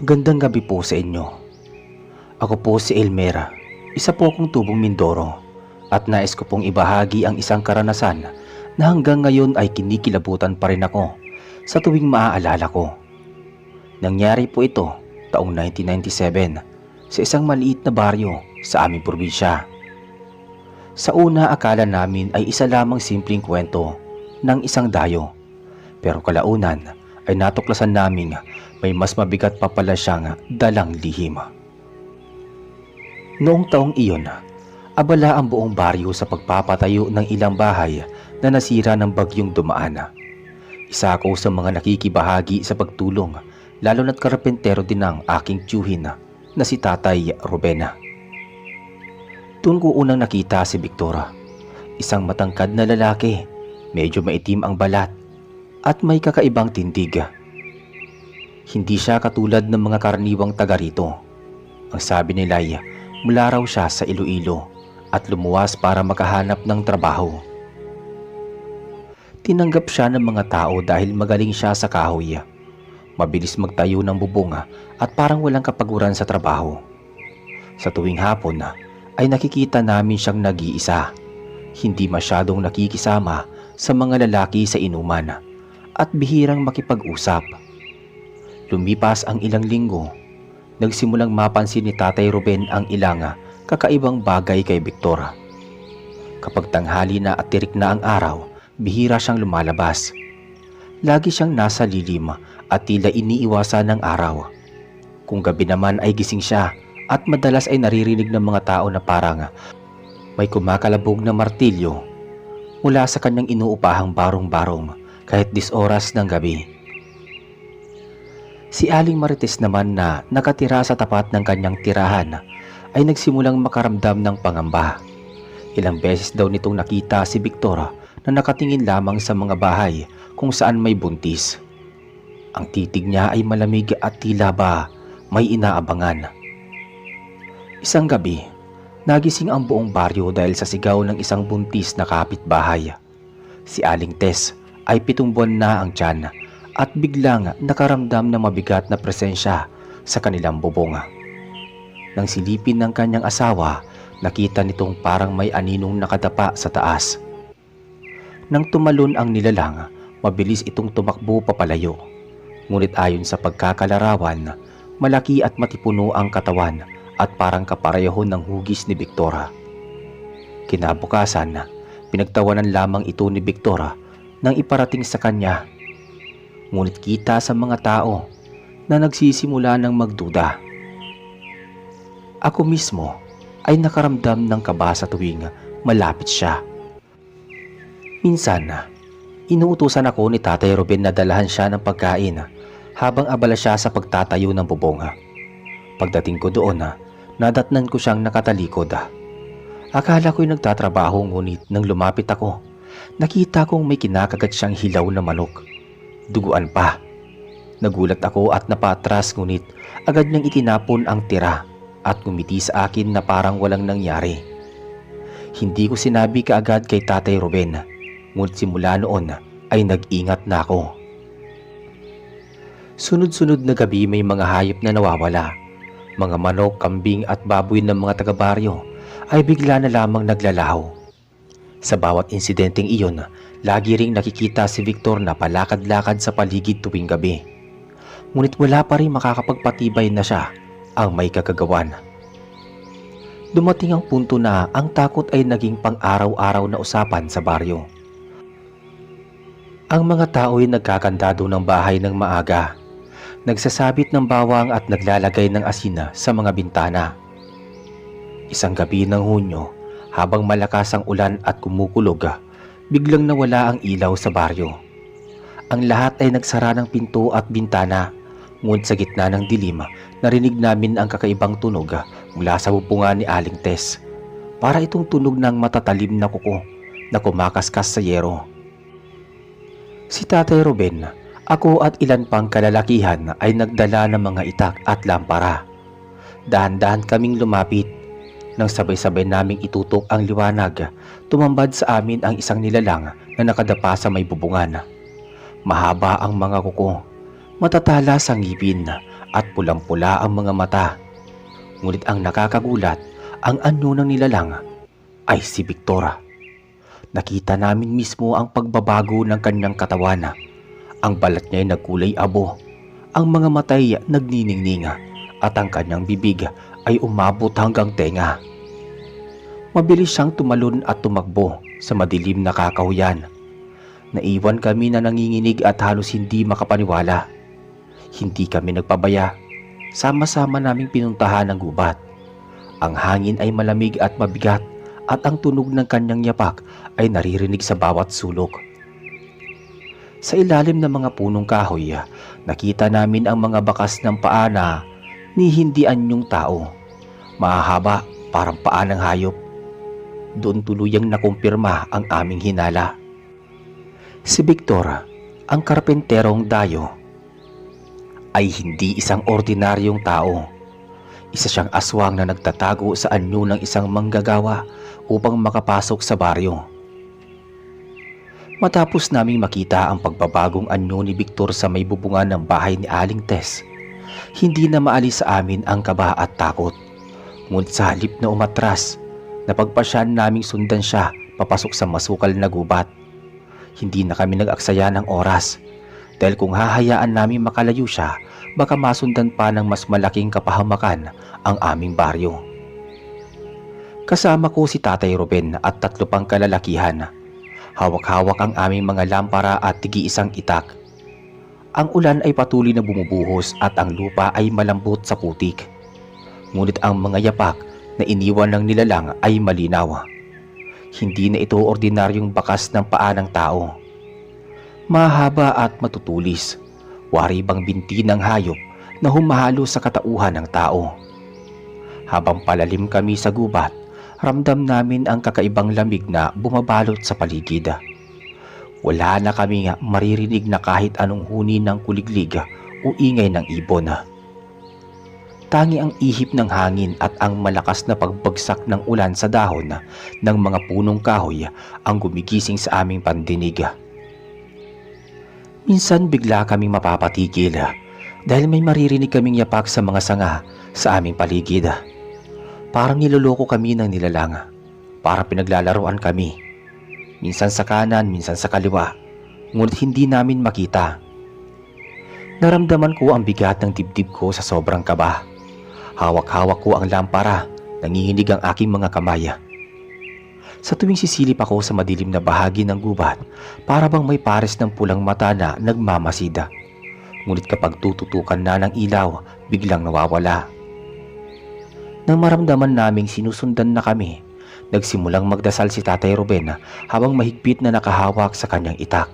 Magandang gabi po sa inyo. Ako po si Elmera, isa po akong tubong Mindoro at nais ko pong ibahagi ang isang karanasan na hanggang ngayon ay kinikilabutan pa rin ako sa tuwing maaalala ko. Nangyari po ito taong 1997 sa isang maliit na baryo sa aming probinsya. Sa una akala namin ay isa lamang simpleng kwento ng isang dayo, pero kalaunan ay natuklasan naming may mas mabigat pa pala siyang dalang lihim. Noong taong iyon, abala ang buong baryo sa pagpapatayo ng ilang bahay na nasira ng bagyong dumaan. Isa ako sa mga nakikibahagi sa pagtulong, lalo na't karpentero din ang aking tiyuhin na si Tatay Ruben. Doon ko unang nakita si Victor, isang matangkad na lalaki, medyo maitim ang balat at may kakaibang tindig. Hindi siya katulad ng mga karaniwang taga rito. Ang sabi nila ay mula raw siya sa Iloilo at lumuwas para makahanap ng trabaho. Tinanggap siya ng mga tao dahil magaling siya sa kahoy. Mabilis magtayo ng bubong at parang walang kapaguran sa trabaho. Sa tuwing hapon ay nakikita namin siyang nag-iisa. Hindi masyadong nakikisama sa mga lalaki sa inuman at bihirang makipag-usap. Lumipas ang ilang linggo, nagsimulang mapansin ni Tatay Ruben ang ilang kakaibang bagay kay Victor. Kapag tanghali na at tirik na ang araw, bihira siyang lumalabas. Lagi siyang nasa lilim at tila iniiwasan ng araw. Kung gabi naman ay gising siya at madalas ay naririnig ng mga tao na parang may kumakalabog na martilyo mula sa kanyang inuupahang barong-barong kahit 10 oras ng gabi. Si Aling Marites naman na nakatira sa tapat ng kanyang tirahan ay nagsimulang makaramdam ng pangamba. Ilang beses daw nitong nakita si Victor na nakatingin lamang sa mga bahay kung saan may buntis. Ang titig niya ay malamig at tila ba may inaabangan. Isang gabi, nagising ang buong baryo dahil sa sigaw ng isang buntis na kapitbahay. Si Aling Tess ay 7 buwan na ang tiyan at biglang nakaramdam ng mabigat na presensya sa kanilang bubong. Nang silipin ng kanyang asawa, nakita nitong parang may aninong nakadapa sa taas. Nang tumalon ang nilalang, mabilis itong tumakbo papalayo. Ngunit ayon sa pagkakalarawan, malaki at matipuno ang katawan at parang kapareho ng hugis ni Victor. Kinabukasan, pinagtawanan lamang ito ni Victor nang iparating sa kanya. Ngunit kita sa mga tao na nagsisimula ng magduda. Ako mismo ay nakaramdam ng kaba sa tuwing malapit siya. Minsan, inuutusan ako ni Tatay Ruben na dalahan siya ng pagkain habang abala siya sa pagtatayo ng bubong. Pagdating ko doon, nadatnan ko siyang nakatalikod. Akala ko'y nagtatrabaho, ngunit nang lumapit ako, nakita kong may kinakagat siyang hilaw na manok. Duguan pa. Nagulat ako at napatras, ngunit agad niyang itinapon ang tira at ngumiti sa akin na parang walang nangyari. Hindi ko sinabi kaagad kay Tatay Ruben, ngunit simula noon ay nag-ingat na ako. Sunod-sunod na gabi may mga hayop na nawawala. Mga manok, kambing at baboy ng mga taga-baryo ay bigla na lamang naglalaho. Sa bawat insidenteng iyon, lagi ring nakikita si Victor na palakad-lakad sa paligid tuwing gabi. Ngunit wala pa rin makakapagpatibay na siya ang may kagagawan. Dumating ang punto na ang takot ay naging pang-araw-araw na usapan sa baryo. Ang mga tao ay nagkakandado ng bahay ng maaga, nagsasabit ng bawang at naglalagay ng asina sa mga bintana. Isang gabi ng Hunyo, habang malakas ang ulan at kumukulog, biglang nawala ang ilaw sa baryo. Ang lahat ay nagsara ng pinto at bintana, ngunit sa gitna ng dilim, narinig namin ang kakaibang tunog mula sa bubungan ni Aling Tess. Para itong tunog ng matatalim na kuko na kumakaskas sa yero. Si Tatay Ruben, ako at ilan pang kalalakihan ay nagdala ng mga itak at lampara. Dahan-dahan kaming lumapit. Nang sabay-sabay naming itutok ang liwanag, tumambad sa amin ang isang nilalang na nakadapa sa may bubungan. Mahaba ang mga kuko, matatala sa ngipin at pulang-pula ang mga mata. Ngunit ang nakakagulat, ang anyo ng nilalang ay si Victor. Nakita namin mismo ang pagbabago ng kanyang katawan. Ang balat niya ay nagkulay abo, ang mga mata ay nagniningning at ang kanyang bibig ay umabot hanggang tenga. Mabilis siyang tumalon at tumakbo sa madilim na kakahuyan. Naiwan kami na nanginginig at halos hindi makapaniwala. Hindi kami nagpabaya. Sama-sama naming pinuntahan ang gubat. Ang hangin ay malamig at mabigat at ang tunog ng kanyang yapak ay naririnig sa bawat sulok. Sa ilalim ng mga punong kahoy, nakita namin ang mga bakas ng paa na ni hindi anyong tao. Mahahaba, parang paa ng hayop. Doon tuluyang nakumpirma ang aming hinala. Si Victor, ang karpenterong dayo, ay hindi isang ordinaryong tao. Isa siyang aswang na nagtatago sa anyo ng isang manggagawa upang makapasok sa baryo. Matapos naming makita ang pagbabagong anyo ni Victor sa may bubungan ng bahay ni Aling Tess, hindi na maalis sa amin ang kaba at takot. Ngunit sa halip na umatras, napagpasyan naming sundan siya papasok sa masukal na gubat. Hindi na kami nag-aksaya ng oras dahil kung hahayaan namin makalayo siya, baka masundan pa ng mas malaking kapahamakan ang aming baryo. Kasama ko si Tatay Ruben at 3 pang kalalakihan. Hawak-hawak ang aming mga lampara at tigi-isang itak. Ang ulan ay patuloy na bumubuhos at ang lupa ay malambot sa putik. Ngunit ang mga yapak na iniwan ng nilalang ay malinaw. Hindi na ito ordinaryong bakas ng paa ng tao. Mahaba at matutulis, waribang binti ng hayop na humahalo sa katauhan ng tao. Habang palalim kami sa gubat, ramdam namin ang kakaibang lamig na bumabalot sa paligid. Wala na kami maririnig na kahit anong huni ng kuliglig o ingay ng ibon. Tangi ang ihip ng hangin at ang malakas na pagbagsak ng ulan sa dahon ng mga punong kahoy ang gumigising sa aming pandinig. Minsan bigla kaming mapapatigil dahil may maririnig kaming yapak sa mga sanga sa aming paligid. Parang niloloko kami ng nilalang, parang pinaglalaroan kami. Minsan sa kanan, minsan sa kaliwa, ngunit hindi namin makita. Naramdaman ko ang bigat ng dibdib ko sa sobrang kaba. Hawak-hawak ko ang lampara, nanginginig ang aking mga kamay. Sa tuwing sisilip ako sa madilim na bahagi ng gubat, para bang may pares ng pulang mata na nagmamasida. Ngunit kapag tututukan na ng ilaw, biglang nawawala. Nang maramdaman naming sinusundan na kami, nagsimulang magdasal si Tatay Ruben habang mahigpit na nakahawak sa kanyang itak.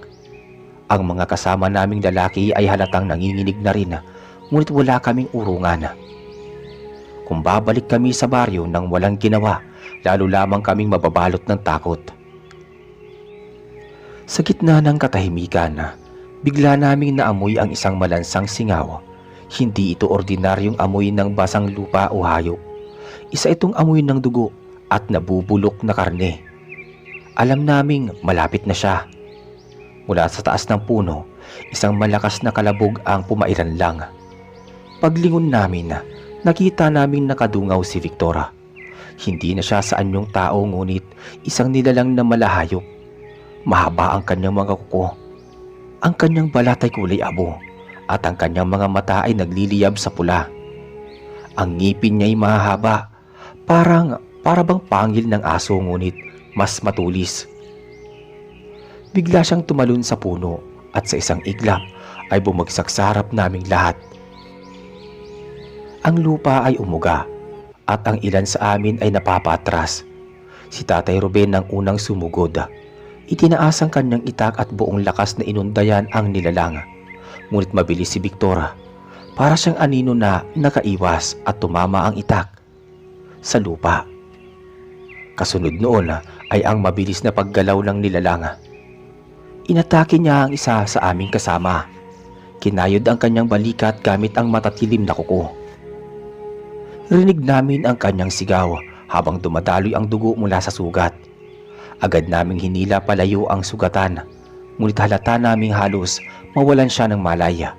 Ang mga kasama naming lalaki ay halatang nanginginig na rin, ngunit wala kaming urungan. Kung babalik kami sa baryo nang walang ginawa, lalo lamang kaming mababalot ng takot. Sa gitna ng katahimikan, bigla naming naamoy ang isang malansang singaw. Hindi ito ordinaryong amoy ng basang lupa o hayop. Isa itong amoy ng dugo at nabubulok na karne. Alam naming malapit na siya. Mula sa taas ng puno, isang malakas na kalabog ang pumailan lang. Paglingon namin, nakita naming nakadungaw si Victor. Hindi na siya sa anyong tao ngunit isang nilalang na malahayop. Mahaba ang kanyang mga kuko. Ang kanyang balat ay kulay abo at ang kanyang mga mata ay nagliliyab sa pula. Ang ngipin niya ay mahaba, para bang pangil ng aso ngunit mas matulis. Bigla siyang tumalon sa puno at sa isang iglap ay bumagsak sa harap naming lahat. Ang lupa ay umuga at ang ilan sa amin ay napapatras. Si Tatay Ruben ang unang sumugod. Itinaas ang kanyang itak at buong lakas na inundayan ang nilalang. Ngunit mabilis si Victor. Para siyang anino na nakaiwas at tumama ang itak sa lupa. Kasunod noon ay ang mabilis na paggalaw ng nilalang. Inatake niya ang isa sa aming kasama. Kinayod ang kanyang balikat gamit ang matatilim na kuko. Rinig namin ang kanyang sigaw habang dumadaloy ang dugo mula sa sugat. Agad naming hinila palayo ang sugatan, ngunit halata naming halos mawalan siya ng malaya.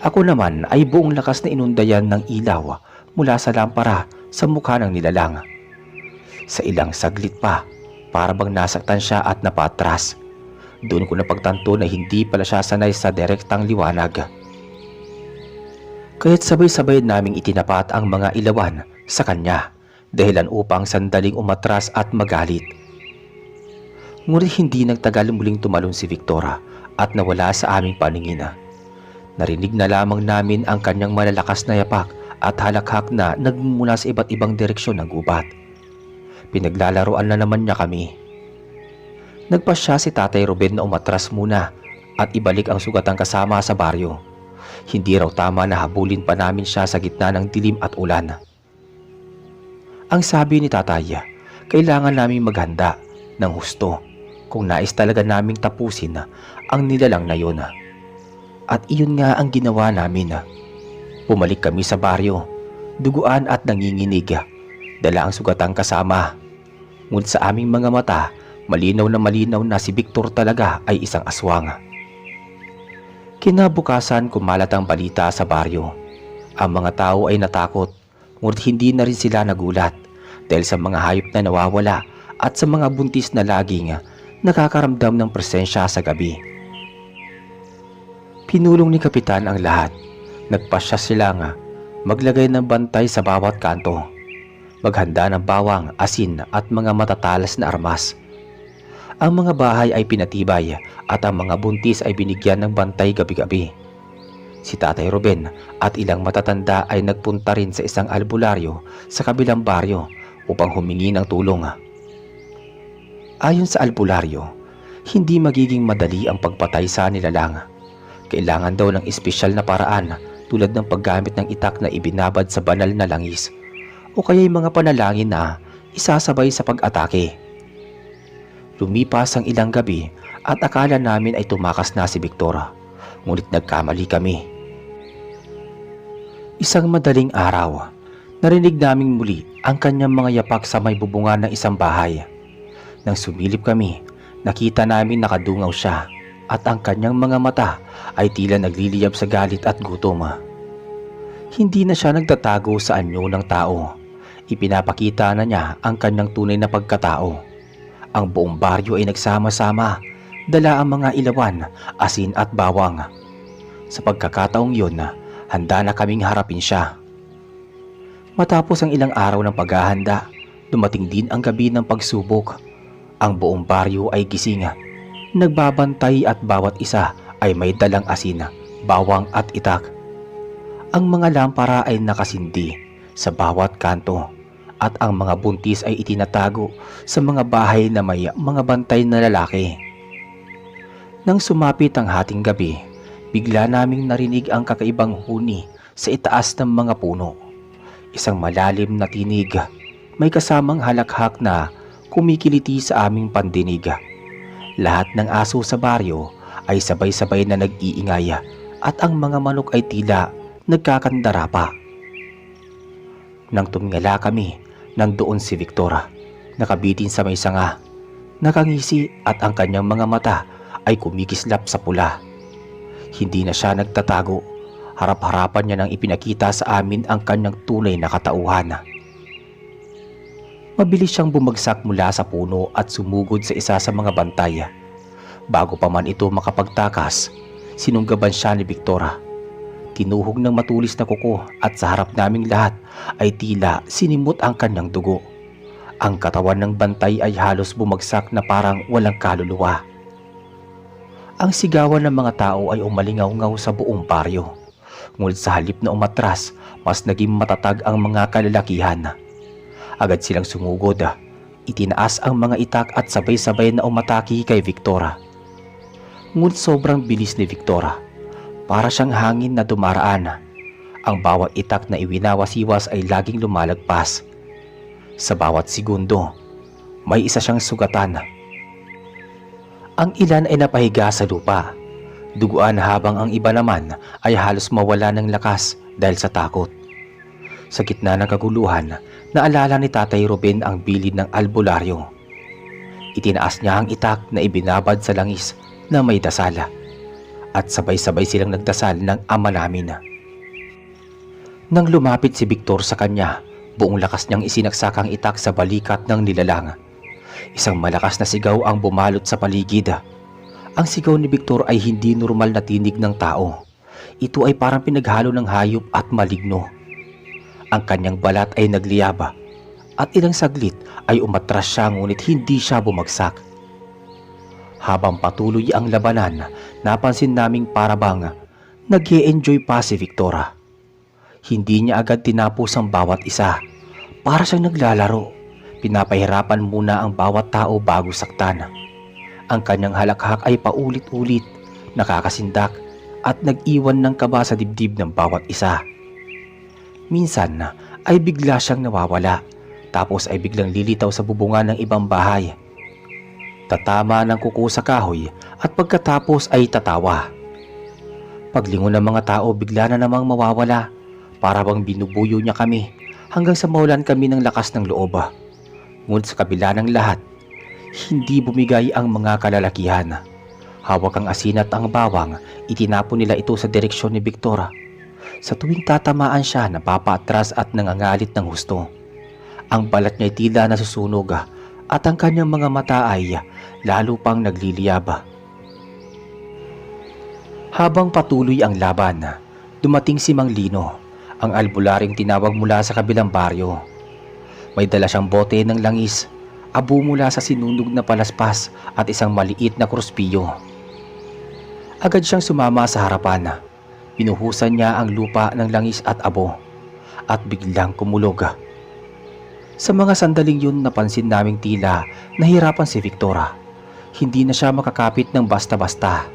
Ako naman ay buong lakas na inundayan ng ilaw mula sa lampara sa mukha ng nilalang. Sa ilang saglit pa, para bang nasaktan siya at napatras. Doon ko napagtanto na hindi pala siya sanay sa direktang liwanag. Kaya't sabay-sabay naming itinapat ang mga ilawan sa kanya, dahilan upang sandaling umatras at magalit. Ngunit hindi nagtagal muling tumalon si Victora at nawala sa aming paningin. Narinig na lamang namin ang kanyang malalakas na yapak at halakhak na nagmumula sa iba't ibang direksyon ng gubat. Pinaglalaroan na naman niya kami. Nagpasya si Tatay Ruben na umatras muna at ibalik ang sugatang kasama sa baryo. Hindi raw tama na habulin pa namin siya sa gitna ng dilim at ulan. Ang sabi ni Tatay, kailangan naming maghanda ng husto kung nais talaga naming tapusin ang nilalang na yun. At iyon nga ang ginawa namin. Bumalik kami sa baryo, duguan at nanginginig. Dala ang sugatang kasama. Ngunit sa aming mga mata, malinaw na si Victor talaga ay isang aswang. Kinabukasan kumalat ang balita sa baryo. Ang mga tao ay natakot, ngunit hindi na rin sila nagulat dahil sa mga hayop na nawawala at sa mga buntis na laging nakakaramdam ng presensya sa gabi. Pinulong ni Kapitan ang lahat. Nagpasya sila nga maglagay ng bantay sa bawat kanto, maghanda ng bawang, asin at mga matatalas na armas. Ang mga bahay ay pinatibay at ang mga buntis ay binigyan ng bantay gabi-gabi. Si Tatay Ruben at ilang matatanda ay nagpunta rin sa isang albularyo sa kabilang baryo upang humingi ng tulong. Ayon sa albularyo, hindi magiging madali ang pagpatay sa nilalang. Kailangan daw ng espesyal na paraan tulad ng paggamit ng itak na ibinabad sa banal na langis o kaya'y mga panalangin na isasabay sa pag-atake. Lumipas ang ilang gabi at akala namin ay tumakas na si Victora, ngunit nagkamali kami. Isang madaling araw, narinig naming muli ang kanyang mga yapak sa may bubungan ng isang bahay. Nang sumilip kami, nakita namin nakadungaw siya at ang kanyang mga mata ay tila nagliliyab sa galit at gutom. Hindi na siya nagtatago sa anyo ng tao. Ipinapakita na niya ang kanyang tunay na pagkatao. Ang buong baryo ay nagsama-sama, dala ang mga ilawan, asin at bawang. Sa pagkakataong yun, handa na kaming harapin siya. Matapos ang ilang araw ng paghahanda, dumating din ang gabi ng pagsubok. Ang buong baryo ay gising. Nagbabantay at bawat isa ay may dalang asin, bawang at itak. Ang mga lampara ay nakasindi sa bawat kanto at ang mga buntis ay itinatago sa mga bahay na may mga bantay na lalaki. Nang sumapit ang hating gabi, bigla naming narinig ang kakaibang huni sa itaas ng mga puno. Isang malalim na tinig, may kasamang halakhak na kumikiliti sa aming pandinig. Lahat ng aso sa baryo ay sabay-sabay na nag-iingay at ang mga manok ay tila nagkakandara pa. Nang tumingala kami, nandoon si Victora, nakabitin sa may sanga, nakangisi at ang kanyang mga mata ay kumikislap sa pula. Hindi na siya nagtatago, harap-harapan niya nang ipinakita sa amin ang kanyang tunay na katauhan. Mabilis siyang bumagsak mula sa puno at sumugod sa isa sa mga bantay. Bago pa man ito makapagtakas, sinunggaban siya ni Victora. Tinuhog ng matulis na kuko at sa harap naming lahat ay tila sinimot ang kanyang dugo. Ang katawan ng bantay ay halos bumagsak na parang walang kaluluwa. Ang sigawan ng mga tao ay umalingaw-ngaw sa buong baryo. Ngunit sa halip na umatras, mas naging matatag ang mga kalalakihan. Agad silang sumugod, itinaas ang mga itak at sabay-sabay na umataki kay Victora. Ngunit sobrang bilis ni Victora, para siyang hangin na dumaraan. Ang bawat itak na iwinawasiwas ay laging lumalagpas. Sa bawat segundo, may isa siyang sugatan. Ang ilan ay napahiga sa lupa, duguan habang ang iba naman ay halos mawala ng lakas dahil sa takot. Sa gitna ng kaguluhan, naalala ni Tatay Ruben ang bilid ng albularyo. Itinaas niya ang itak na ibinabad sa langis na may dasala. at sabay-sabay silang nagdasal ng Ama namin. Nang lumapit si Victor sa kanya, buong lakas niyang isinaksakang itak sa balikat ng nilalang. Isang malakas na sigaw ang bumalot sa paligid. Ang sigaw ni Victor ay hindi normal na tinig ng tao. Ito ay parang pinaghalo ng hayop at maligno. Ang kanyang balat ay nagliyaba at ilang saglit ay umatras siya ngunit hindi siya bumagsak. Habang patuloy ang labanan, napansin naming parabang nag-e-enjoy pa si Victor. Hindi niya agad tinapos ang bawat isa. Para siyang naglalaro. Pinapahirapan muna ang bawat tao bago saktan. Ang kanyang halakhak ay paulit-ulit, nakakasindak at nag-iwan ng kaba sa dibdib ng bawat isa. Minsan ay bigla siyang nawawala, tapos ay biglang lilitaw sa bubungan ng ibang bahay. Tatama ng kuko sa kahoy at pagkatapos ay tatawa. Paglingon ng mga tao, bigla na namang mawawala. Para bang binubuyo niya kami hanggang sa mawalan kami ng lakas ng loob. Ngunit sa kabila ng lahat, hindi bumigay ang mga kalalakihan. Hawak ang asin at ang bawang, itinapon nila ito sa direksyon ni Victor. Sa tuwing tatamaan siya, napapaatras at nangangalit ng husto. Ang balat niya ay tila nasusunog at ang kanyang mga mata ay lalo pang nagliliyab. Habang patuloy ang laban, dumating si Mang Lino, ang albularing tinawag mula sa kabilang baryo. May dala siyang bote ng langis, abo mula sa sinunog na palaspas at isang maliit na kruspiyo. Agad siyang sumama sa harapan. Pinuhusan niya ang lupa ng langis at abo at biglang kumulog. Sa mga sandaling yun, napansin naming tila nahirapan si Victor. Hindi na siya makakapit ng basta-basta.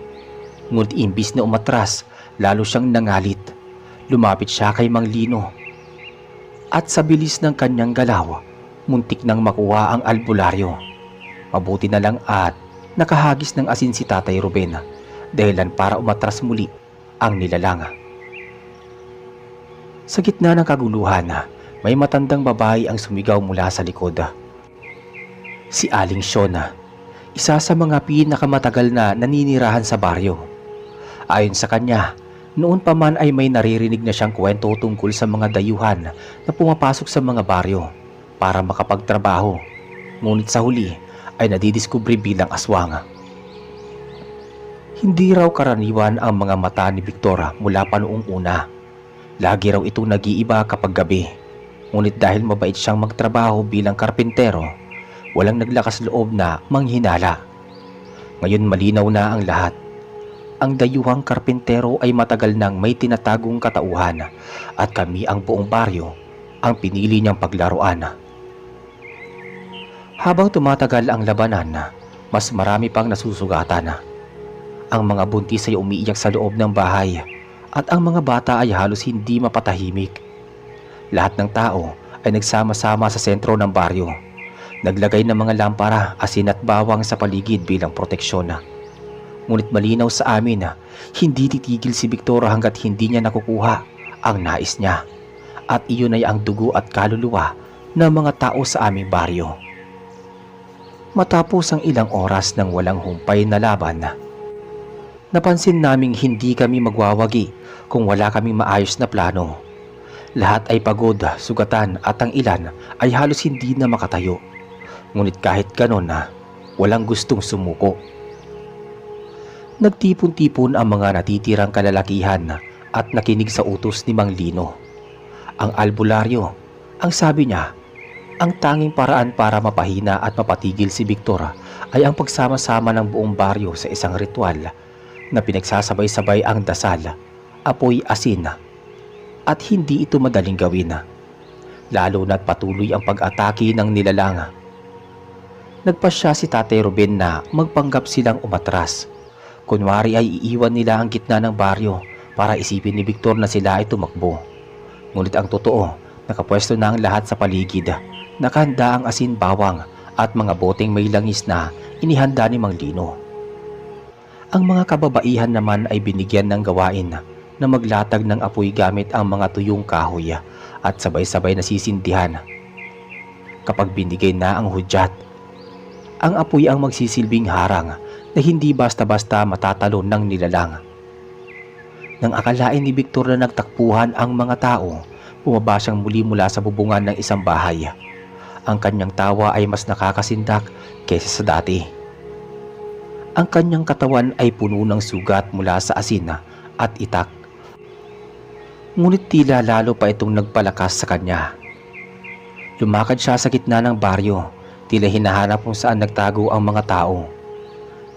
Ngunit imbis na umatras, lalo siyang nangalit. Lumapit siya kay Mang Lino. At sa bilis ng kanyang galaw, muntik nang makuha ang albularyo. Mabuti na lang at nakahagis ng asin si Tatay Ruben, dahilan para umatras muli ang nilalang. Sa gitna ng kaguluhan, may matandang babae ang sumigaw mula sa likod. Si Aling Shona, isa sa mga pinakamatagal na naninirahan sa baryo. Ayon sa kanya, noon pa man ay may naririnig na siyang kwento tungkol sa mga dayuhan na pumapasok sa mga baryo para makapagtrabaho, ngunit sa huli ay nadidiskubre bilang aswang. Hindi raw karaniwan ang mga mata ni Victor mula pa noong una. Lagi raw itong nag-iiba kapag gabi, ngunit dahil mabait siyang magtrabaho bilang karpintero, walang naglakas loob na manghinala. Ngayon malinaw na ang lahat. Ang dayuhang karpintero ay matagal nang may tinatagong katauhan at kami ang buong baryo ang pinili niyang paglaruan. Habang tumatagal ang labanan, mas marami pang nasusugatan. Ang mga buntis ay umiiyak sa loob ng bahay at ang mga bata ay halos hindi mapatahimik. Lahat ng tao ay nagsama-sama sa sentro ng baryo. Naglagay ng mga lampara, asin at bawang sa paligid bilang proteksyon. Ngunit malinaw sa amin na hindi titigil si Victor hanggat hindi niya nakukuha ang nais niya. At iyon ay ang dugo at kaluluwa ng mga tao sa aming baryo. Matapos ang ilang oras ng walang humpay na laban, napansin naming hindi kami magwawagi kung wala kaming maayos na plano. Lahat ay pagod, sugatan at ang ilan ay halos hindi na makatayo. Ngunit kahit ganon walang gustong sumuko. Nagtipon-tipon ang mga natitirang kalalakihan at nakinig sa utos ni Mang Lino. Ang albularyo, ang sabi niya, ang tanging paraan para mapahina at mapatigil si Victor ay ang pagsama-sama ng buong baryo sa isang ritual na pinagsasabay-sabay ang dasal, apoy, asin, at hindi ito madaling gawin, lalo na't patuloy ang pag-atake ng nilalang. Nagpasya si Tatay Ruben na magpanggap silang umatras. Kunwari ay iiwan nila ang gitna ng baryo para isipin ni Victor na sila ay tumakbo. Ngunit ang totoo, nakapwesto na ang lahat sa paligid. Nakahanda ang asin, bawang at mga boteng may langis na inihanda ni Mang Lino. Ang mga kababaihan naman ay binigyan ng gawain na maglatag ng apoy gamit ang mga tuyong kahoy at sabay-sabay na sisindihan. Kapag binigay na ang hudyat, ang apoy ang magsisilbing harang na hindi basta-basta matatalon ng nilalang. Nang akalain ni Victor na nagtakbuhan ang mga tao, bumaba siyang muli mula sa bubungan ng isang bahay. Ang kanyang tawa ay mas nakakasindak kaysa sa dati. Ang kanyang katawan ay puno ng sugat mula sa asin at itak. Ngunit tila lalo pa itong nagpalakas sa kanya. Lumakad siya sa gitna ng baryo, tila hinahanap kung saan nagtago ang mga tao.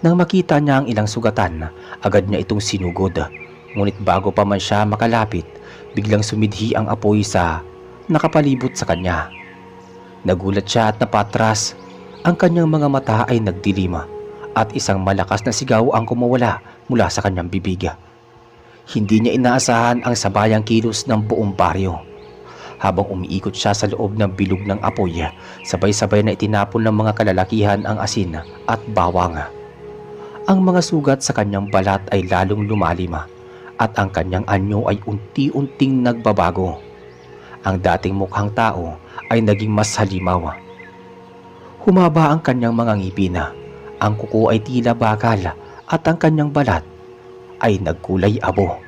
Nang makita niya ang ilang sugatan, agad niya itong sinugod. Ngunit bago pa man siya makalapit, biglang sumidhi ang apoy sa nakapalibot sa kanya. Nagulat siya at napatras. Ang kanyang mga mata ay nagdilim at isang malakas na sigaw ang kumawala mula sa kanyang bibig. Hindi niya inaasahan ang sabayang kilos ng buong baryo. Habang umiikot siya sa loob ng bilog ng apoy, sabay-sabay na itinapon ng mga kalalakihan ang asin at bawang. Ang mga sugat sa kanyang balat ay lalong lumalim at ang kanyang anyo ay unti-unting nagbabago. Ang dating mukhang tao ay naging mas halimaw. Humaba ang kanyang mga ngipin, ang kuko ay tila bakal at ang kanyang balat ay nagkulay abo.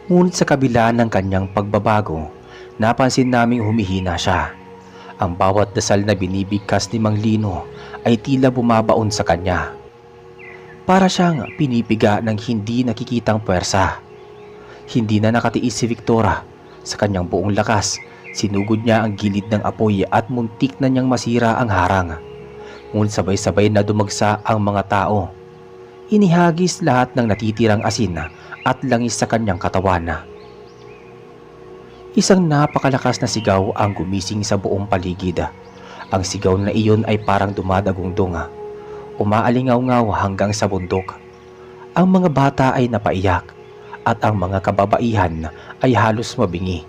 Ngunit sa kabila ng kanyang pagbabago, napansin naming humihina siya. Ang bawat dasal na binibigkas ni Mang Lino ay tila bumabaon sa kanya. Para siyang pinipiga ng hindi nakikitang puwersa. Hindi na nakatiis si Victor. Sa kanyang buong lakas, sinugod niya ang gilid ng apoy at muntik na niyang masira ang harang. Ngunit sabay-sabay na dumagsa ang mga tao. Inihagis lahat ng natitirang asin at langis sa kanyang katawan. Isang napakalakas na sigaw ang gumising sa buong paligid. Ang sigaw na iyon ay parang dumadagundong, umaalingaw-ngaw hanggang sa bundok. Ang mga bata ay napaiyak at ang mga kababaihan ay halos mabingi.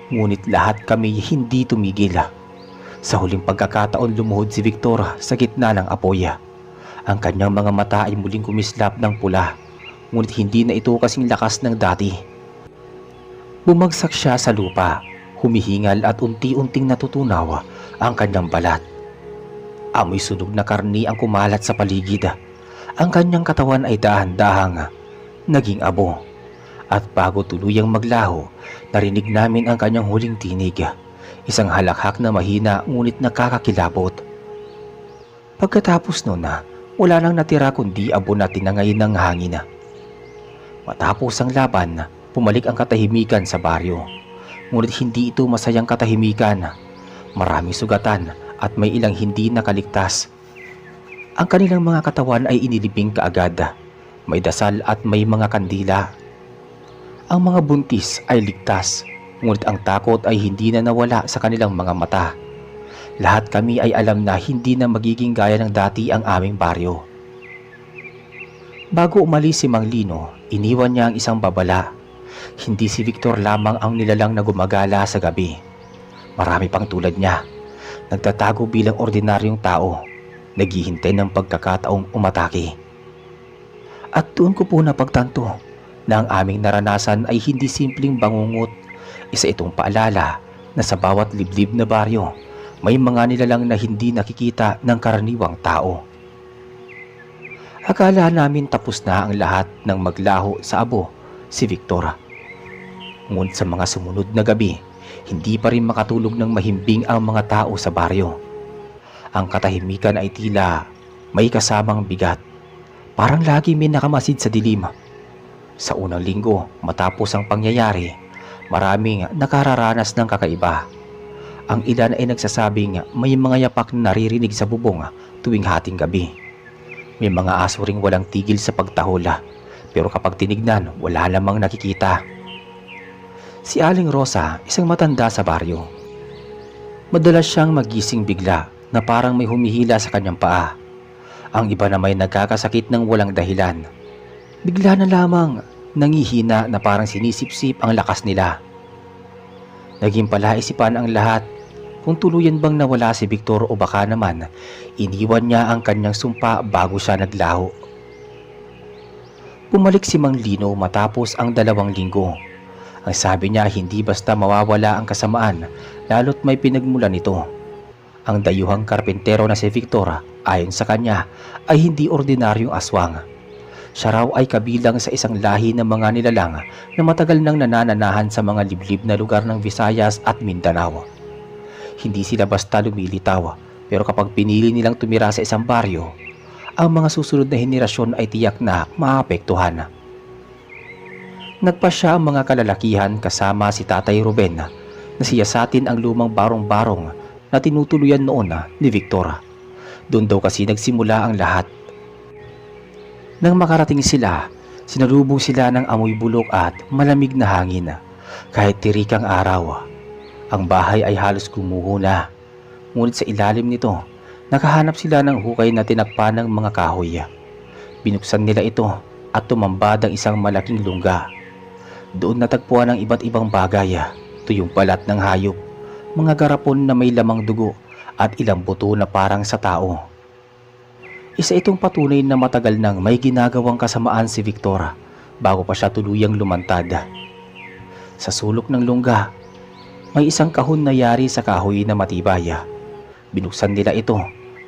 Ngunit lahat kami hindi tumigil. Sa huling pagkakataon lumuhod si Victor sa gitna ng apoy. Ang kanyang mga mata ay muling kumislap ng pula, ngunit hindi na ito kasing lakas ng dati. Bumagsak siya sa lupa, humihingal at unti-unting natutunaw ang kanyang balat. Amoy sunog na karni ang kumalat sa paligid. Ang kanyang katawan ay dahan-dahang naging abo. At bago tuluyang maglaho, narinig namin ang kanyang huling tinig. Isang halakhak na mahina ngunit nakakakilabot. Pagkatapos noon wala nang natira kundi abo na tinangay ng hangin. Matapos ang laban, pumalik ang katahimikan sa baryo. Ngunit hindi ito masayang katahimikan. Maraming sugatan at may ilang hindi nakaligtas. Ang kanilang mga katawan ay inilibing kaagad. May dasal at may mga kandila. Ang mga buntis ay ligtas, ngunit ang takot ay hindi na nawala sa kanilang mga mata. Lahat kami ay alam na hindi na magiging gaya ng dati ang aming baryo. Bago umalis si Mang Lino, iniwan niya ang isang babala. Hindi si Victor lamang ang nilalang na gumagala sa gabi. Marami pang tulad niya. Nagtatago bilang ordinaryong tao, naghihintay ng pagkakataong umatake. At doon ko po napagtanto na ang aming naranasan ay hindi simpleng bangungot. Isa itong paalala na sa bawat liblib na baryo, may mga nilalang na hindi nakikita ng karaniwang tao. Akala namin tapos na ang lahat ng maglaho sa abo si Victor. Ngunit sa mga sumunod na gabi, hindi pa rin makatulog ng mahimbing ang mga tao sa baryo. Ang katahimikan ay tila may kasamang bigat. Parang lagi may nakamasid sa dilim. Sa unang linggo matapos ang pangyayari, maraming nakararanas ng kakaiba. Ang ilan ay nagsasabing may mga yapak na naririnig sa bubong tuwing hating gabi. May mga aso ring walang tigil sa pagtahol, pero kapag tinignan, wala lamang nakikita. Si Aling Rosa, isang matanda sa baryo. Madalas siyang magising bigla na parang may humihila sa kanyang paa. Ang iba na may nagkakasakit ng walang dahilan. Bigla na lamang nangihina na parang sinisipsip ang lakas nila. Naging palaisipan ang lahat kung tuluyan bang nawala si Victor o baka naman iniwan niya ang kanyang sumpa bago siya naglaho. Bumalik si Mang Lino matapos ang 2 linggo. Ang sabi niya hindi basta mawawala ang kasamaan lalo't may pinagmulan nito. Ang dayuhang karpentero na si Victor ayon sa kanya ay hindi ordinaryong aswang. Siya raw ay kabilang sa isang lahi ng mga nilalang na matagal nang nanananahan sa mga liblib na lugar ng Visayas at Mindanao. Hindi sila basta lumilitaw, pero kapag pinili nilang tumira sa isang baryo, ang mga susunod na henerasyon ay tiyak na maapektuhan. Nagpasya ang mga kalalakihan kasama si Tatay Ruben na siyasatin ang lumang barong-barong na tinutuluyan noon ni Victor. Doon daw kasi nagsimula ang lahat. Nang makarating sila, sinalubong sila ng amoy bulok at malamig na hangin. Kahit tirik ang araw, ang bahay ay halos gumuho na. Ngunit sa ilalim nito, nakahanap sila ng hukay na tinakpan ng mga kahoy. Binuksan nila ito at tumambad ang isang malaking lungga. Doon natagpuan ang iba't ibang bagay, tuyong balat ng hayop, mga garapon na may lamang dugo at ilang buto na parang sa tao. Isa itong patunay na matagal nang may ginagawang kasamaan si Victor bago pa siya tuluyang lumantad. Sa sulok ng lungga, may isang kahon na yari sa kahoy na matibay. Binuksan nila ito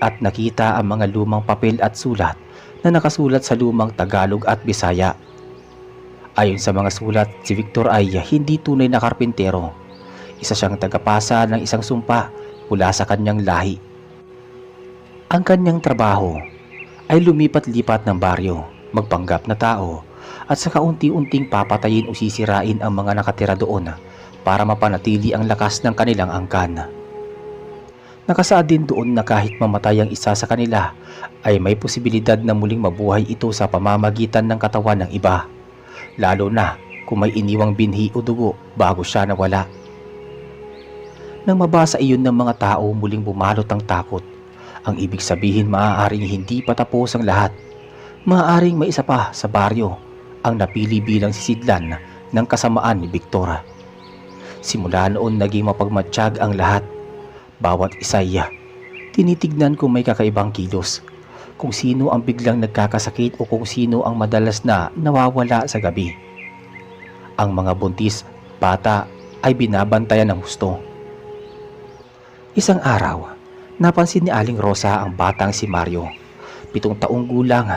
at nakita ang mga lumang papel at sulat na nakasulat sa lumang Tagalog at Bisaya. Ayon sa mga sulat, si Victor ay hindi tunay na karpintero. Isa siyang tagapasa ng isang sumpa mula sa kanyang lahi. Ang kanyang trabaho ay lumipat-lipat ng baryo, magpanggap na tao, at sa kaunti-unting papatayin o sisirain ang mga nakatira doon para mapanatili ang lakas ng kanilang angkan. Nakasaad din doon na kahit mamatay ang isa sa kanila, ay may posibilidad na muling mabuhay ito sa pamamagitan ng katawan ng iba, lalo na kung may iniwang binhi o dugo bago siya nawala. Nang mabasa iyon ng mga tao, muling bumalot ang takot. Ang ibig sabihin, maaaring hindi pa tapos ang lahat. Maaaring may isa pa sa baryo ang napili bilang sisidlan ng kasamaan ni Victor. Simula noon naging mapagmatsyag ang lahat. Bawat isa'y tinitignan kung may kakaibang kilos, kung sino ang biglang nagkakasakit o kung sino ang madalas na nawawala sa gabi. Ang mga buntis, bata ay binabantayan ng husto. Isang araw, napansin ni Aling Rosa ang batang si Mario, 7 taong gulang,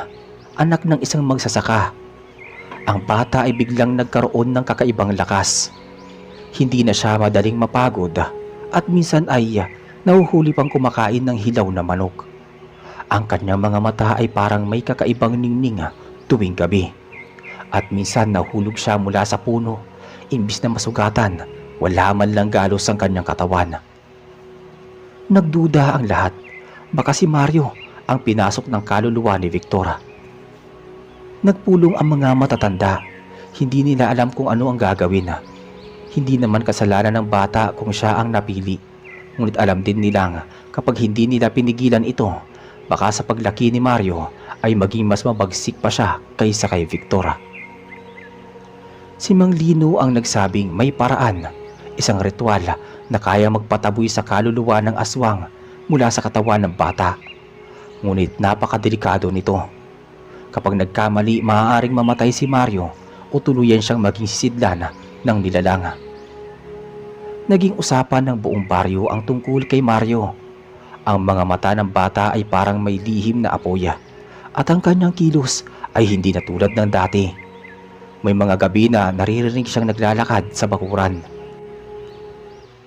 anak ng isang magsasaka. Ang bata ay biglang nagkaroon ng kakaibang lakas. Hindi na siya madaling mapagod at minsan ay nahuhuli pang kumakain ng hilaw na manok. Ang kanyang mga mata ay parang may kakaibang ningning tuwing gabi. At minsan nahulog siya mula sa puno, imbis na masugatan, wala man lang galos ang kanyang katawan. Nagduda ang lahat, baka si Mario ang pinasok ng kaluluwa ni Victor. Nagpulong ang mga matatanda, hindi nila alam kung ano ang gagawin. Hindi naman kasalanan ng bata kung siya ang napili, ngunit alam din nila kapag hindi nila pinigilan ito, baka sa paglaki ni Mario ay maging mas mabagsik pa siya kaysa kay Victor. Si Mang Lino ang nagsabing may paraan, isang ritual na kaya magpataboy sa kaluluwa ng aswang mula sa katawan ng bata. Ngunit napakadelikado nito. Kapag nagkamali, maaaring mamatay si Mario o tuluyan siyang maging sisidlan ng nilalang. Naging usapan ng buong baryo ang tungkol kay Mario. Ang mga mata ng bata ay parang may lihim na apoy at ang kanyang kilos ay hindi na tulad ng dati. May mga gabi na naririnig siyang naglalakad sa bakuran.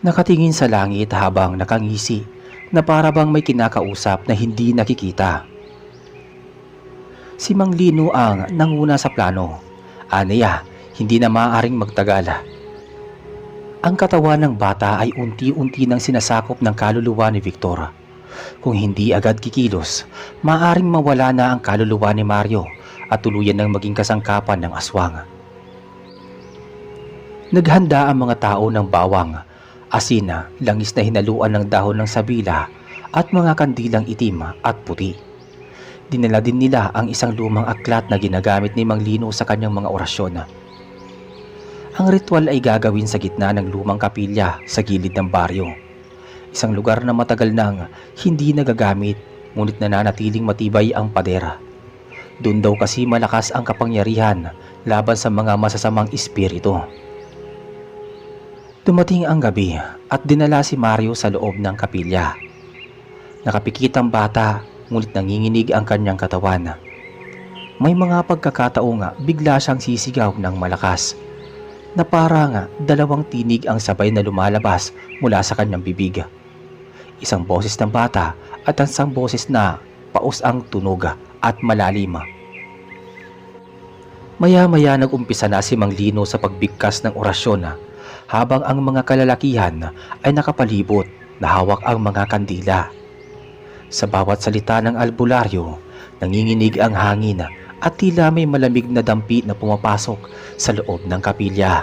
Nakatingin sa langit habang nakangisi na para bang may kinakausap na hindi nakikita. Si Mang Lino ang nanguna sa plano. Aniya, hindi na maaaring magtagal. Ang katawan ng bata ay unti-unti nang sinasakop ng kaluluwa ni Victor. Kung hindi agad kikilos, maaaring mawala na ang kaluluwa ni Mario at tuluyan ng maging kasangkapan ng aswang. Naghanda ang mga tao ng bawang, asin, langis na hinaluan ng dahon ng sabila at mga kandilang itim at puti. Dinala din nila ang isang lumang aklat na ginagamit ni Mang Lino sa kanyang mga orasyon. Ang ritual ay gagawin sa gitna ng lumang kapilya sa gilid ng baryo. Isang lugar na matagal nang hindi nagagamit, ngunit nananatiling matibay ang padera. Doon daw kasi malakas ang kapangyarihan laban sa mga masasamang espiritu. Dumating ang gabi at dinala si Mario sa loob ng kapilya. Nakapikit ang bata, ngunit nanginginig ang kanyang katawan. May mga pagkakataong bigla siyang sisigaw ng malakas na parang dalawang tinig ang sabay na lumalabas mula sa kanyang bibig. Isang boses ng bata at isang boses na paus-ang tunog at malalim. Maya-maya nag-umpisa na si Mang Lino sa pagbigkas ng orasyon habang ang mga kalalakihan ay nakapalibot na hawak ang mga kandila. Sa bawat salita ng albularyo, nanginginig ang hangin at tila may malamig na dampi na pumapasok sa loob ng kapilya.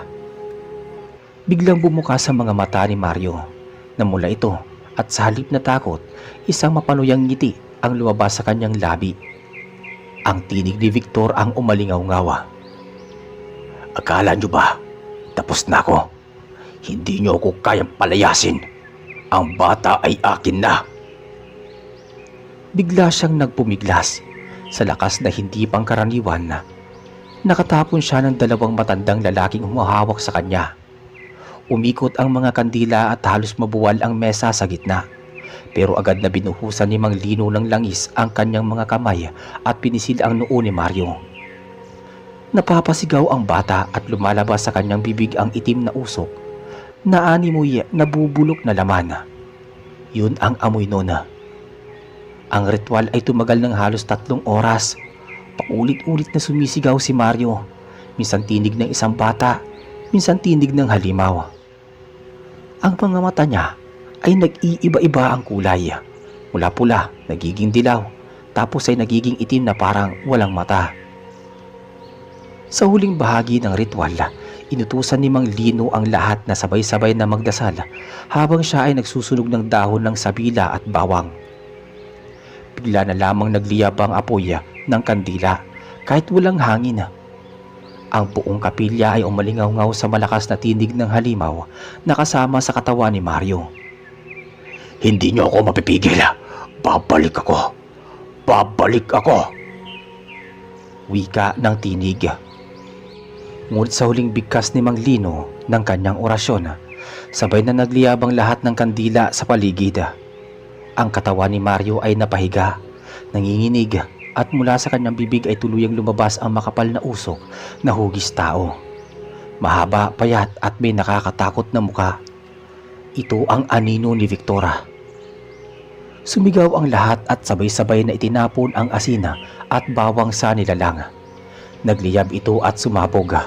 Biglang bumukas ang mga mata ni Mario. Namula ito at sa halip na takot, isang mapanuyang ngiti ang lumabas sa kanyang labi. Ang tinig ni Victor ang umalingaw-ngawa. Akala nyo ba? Tapos na ako. Hindi nyo ako kayang palayasin. Ang bata ay akin na. Bigla siyang nagpumiglas sa lakas na hindi pangkaraniwan na nakatapon siya ng dalawang matandang lalaking humahawak sa kanya. Umikot ang mga kandila at halos mabuwal ang mesa sa gitna. Pero agad na binuhusan ni Mang Lino ng langis ang kanyang mga kamay at pinisil ang noo ni Mario. Napapasigaw ang bata at lumalabas sa kanyang bibig ang itim na usok na animoy nabubulok na laman. Yun ang amoy nona. Ang ritual ay tumagal ng halos 3 oras. Paulit-ulit na sumisigaw si Mario. Minsan tinig ng isang bata, minsan tinig ng halimaw. Ang mga mata niya ay nag-iiba-iba ang kulay. Mula pula, nagiging dilaw, tapos ay nagiging itim na parang walang mata. Sa huling bahagi ng ritual, inutusan ni Mang Lino ang lahat na sabay-sabay na magdasal habang siya ay nagsusunog ng dahon ng sabila at bawang. Bigla na lamang nagliyab ang apoy ng kandila kahit walang hangin. Ang buong kapilya ay umalingaw-ngaw sa malakas na tinig ng halimaw na kasama sa katawan ni Mario. Hindi niyo ako mapipigil. Babalik ako. Babalik ako. Wika ng tinig. Ngunit sa huling bigkas ni Mang Lino ng kanyang orasyon, sabay na nagliyab ang lahat ng kandila sa paligid. Ang katawan ni Mario ay napahiga, nanginginig at mula sa kanyang bibig ay tuluyang lumabas ang makapal na usok na hugis tao. Mahaba, payat at may nakakatakot na muka. Ito ang anino ni Victora. Sumigaw ang lahat at sabay-sabay na itinapon ang asina at bawang sa nilalang. Nagliyab ito at sumabog.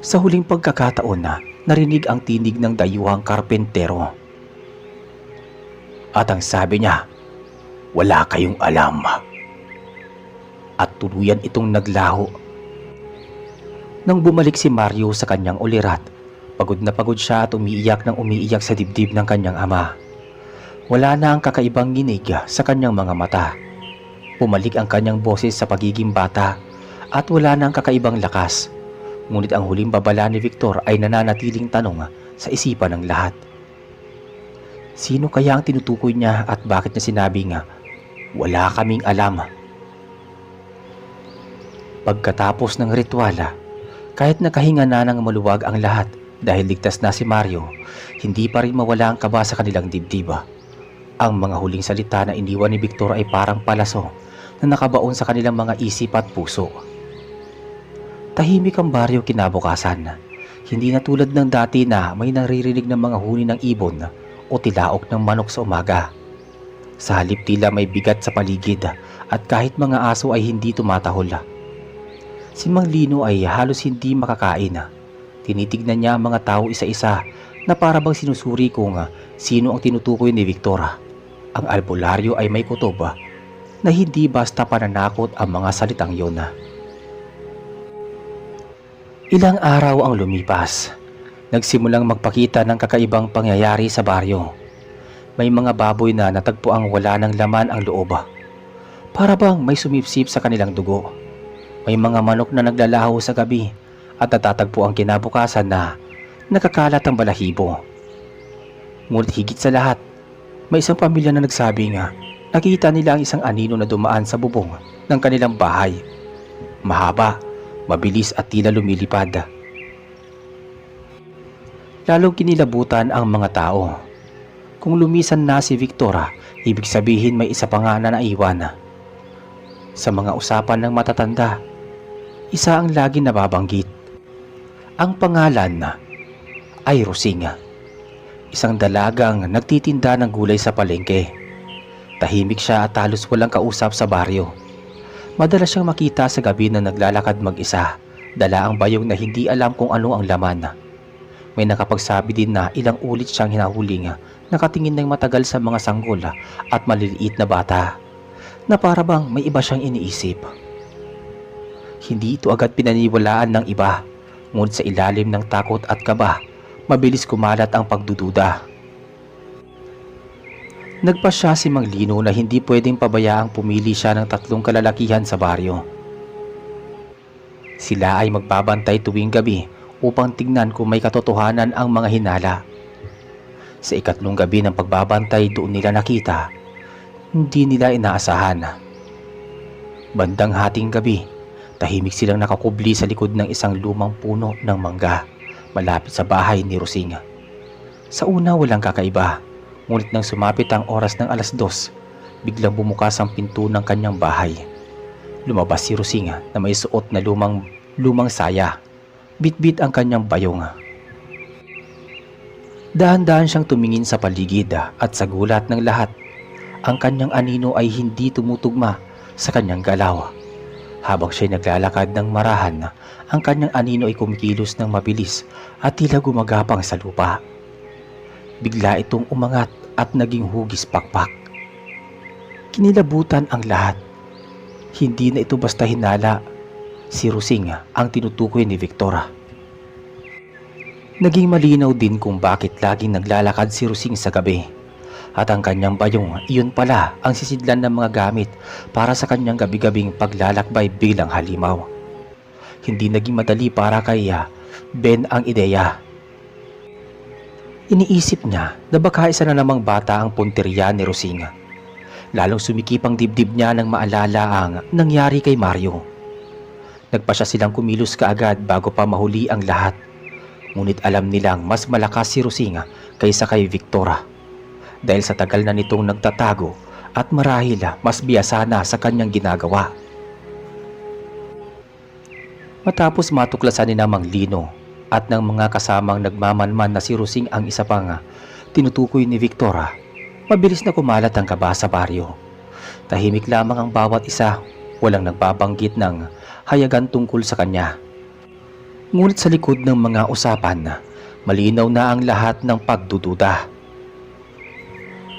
Sa huling pagkakataon narinig ang tinig ng dayuhang karpentero. At ang sabi niya, wala kayong alam. At tuluyan itong naglaho. Nang bumalik si Mario sa kanyang ulirat, pagod na pagod siya at umiiyak ng umiiyak sa dibdib ng kanyang ama. Wala na ang kakaibang nginig sa kanyang mga mata. Bumalik ang kanyang boses sa pagiging bata at wala na ang kakaibang lakas. Ngunit ang huling babala ni Victor ay nananatiling tanong sa isipan ng lahat. Sino kaya ang tinutukoy niya at bakit niya sinabi nga, wala kaming alam? Pagkatapos ng ritual, kahit nakahinga na ng maluwag ang lahat dahil ligtas na si Mario, hindi pa rin mawala ang kaba sa kanilang dibdib. Ang mga huling salita na iniwan ni Victor ay parang palaso na nakabaon sa kanilang mga isip at puso. Tahimik ang baryo kinabukasan. Hindi na tulad ng dati na may naririnig ng mga huni ng ibon o tilaok ng manok sa umaga. Sa halip tila may bigat sa paligid at kahit mga aso ay hindi tumatahol. Si Mang Lino ay halos hindi makakain. Tinitignan niya ang mga tao isa-isa na para bang sinusuri kung sino ang tinutukoy ni Victor. Ang albularyo ay may kutob na hindi basta pananakot ang mga salitang yun. Ilang araw ang lumipas. Nagsimulang magpakita ng kakaibang pangyayari sa baryo. May mga baboy na natagpuang wala ng laman ang loob. Para bang may sumipsip sa kanilang dugo. May mga manok na naglalaho sa gabi at natatagpo ang kinabukasan na nakakalat ang balahibo. Ngunit higit sa lahat, may isang pamilya na nagsabi nga nakita nila ang isang anino na dumaan sa bubong ng kanilang bahay. Mahaba, mabilis at tila lumilipad. Lalong kinilabutan ang mga tao. Kung lumisan na si Victora, ibig sabihin may isa pa nga na naiwan. Sa mga usapan ng matatanda, isa ang lagi nababanggit. Ang pangalan ay Rosing, isang dalagang nagtitinda ng gulay sa palengke. Tahimik siya at halos walang kausap sa baryo. Madalas siyang makita sa gabi na naglalakad mag-isa, dala ang bayong na hindi alam kung ano ang laman. May nakapagsabi din na ilang ulit siyang hinahuling, nakatingin ng matagal sa mga sanggol at maliliit na bata, na para bang may iba siyang iniisip. Hindi ito agad pinaniwalaan ng iba, ngunit sa ilalim ng takot at kaba, mabilis kumalat ang pagdududa. Nagpasya si Mang Lino na hindi pwedeng pabayaang pumili siya ng 3 kalalakihan sa baryo. Sila ay magbabantay tuwing gabi upang tignan kung may katotohanan ang mga hinala. Sa 3 gabi ng pagbabantay doon nila nakita, hindi nila inaasahan. Bandang hating gabi, tahimik silang nakakubli sa likod ng isang lumang puno ng mangga malapit sa bahay ni Rosing. Sa una walang kakaiba, ngunit nang sumapit ang oras ng 2:00, biglang bumukas ang pinto ng kanyang bahay. Lumabas si Rosing na may suot na lumang saya. Bitbit ang kanyang bayong. Dahan-dahan siyang tumingin sa paligid at sa gulat ng lahat, ang kanyang anino ay hindi tumutugma sa kanyang galaw. Habang siya'y naglalakad ng marahan, ang kanyang anino ay kumikilos ng mabilis at tila gumagapang sa lupa. Bigla itong umangat at naging hugis pakpak. Kinilabutan ang lahat. Hindi na ito basta hinala. Si Rosing ang tinutukoy ni Victor. Naging malinaw din kung bakit laging naglalakad si Rosing sa gabi. At ang kanyang bayong, iyon pala ang sisidlan ng mga gamit para sa kanyang gabi-gabing paglalakbay bilang halimaw. Hindi naging madali para kay Ben ang ideya. Iniisip niya na baka isa na namang bata ang punteriya ni Rosing. Lalong sumikip ang dibdib niya nang maalala ang nangyari kay Mario. Nagpasya silang kumilos kaagad bago pa mahuli ang lahat. Ngunit alam nilang mas malakas si Rosing kaysa kay Victor. Dahil sa tagal na nitong nagtatago at marahil mas biyasa na sa kanyang ginagawa. Matapos matuklasan ni Mang Lino at ng mga kasamang nagmamanman na si Rosing ang isa pang tinutukoy ni Victor, mabilis na kumalat ang kaba sa baryo. Tahimik lamang ang bawat isa, walang nagbabanggit ng hayagan tungkol sa kanya. Ngunit sa likod ng mga usapan, malinaw na ang lahat ng pagdududa.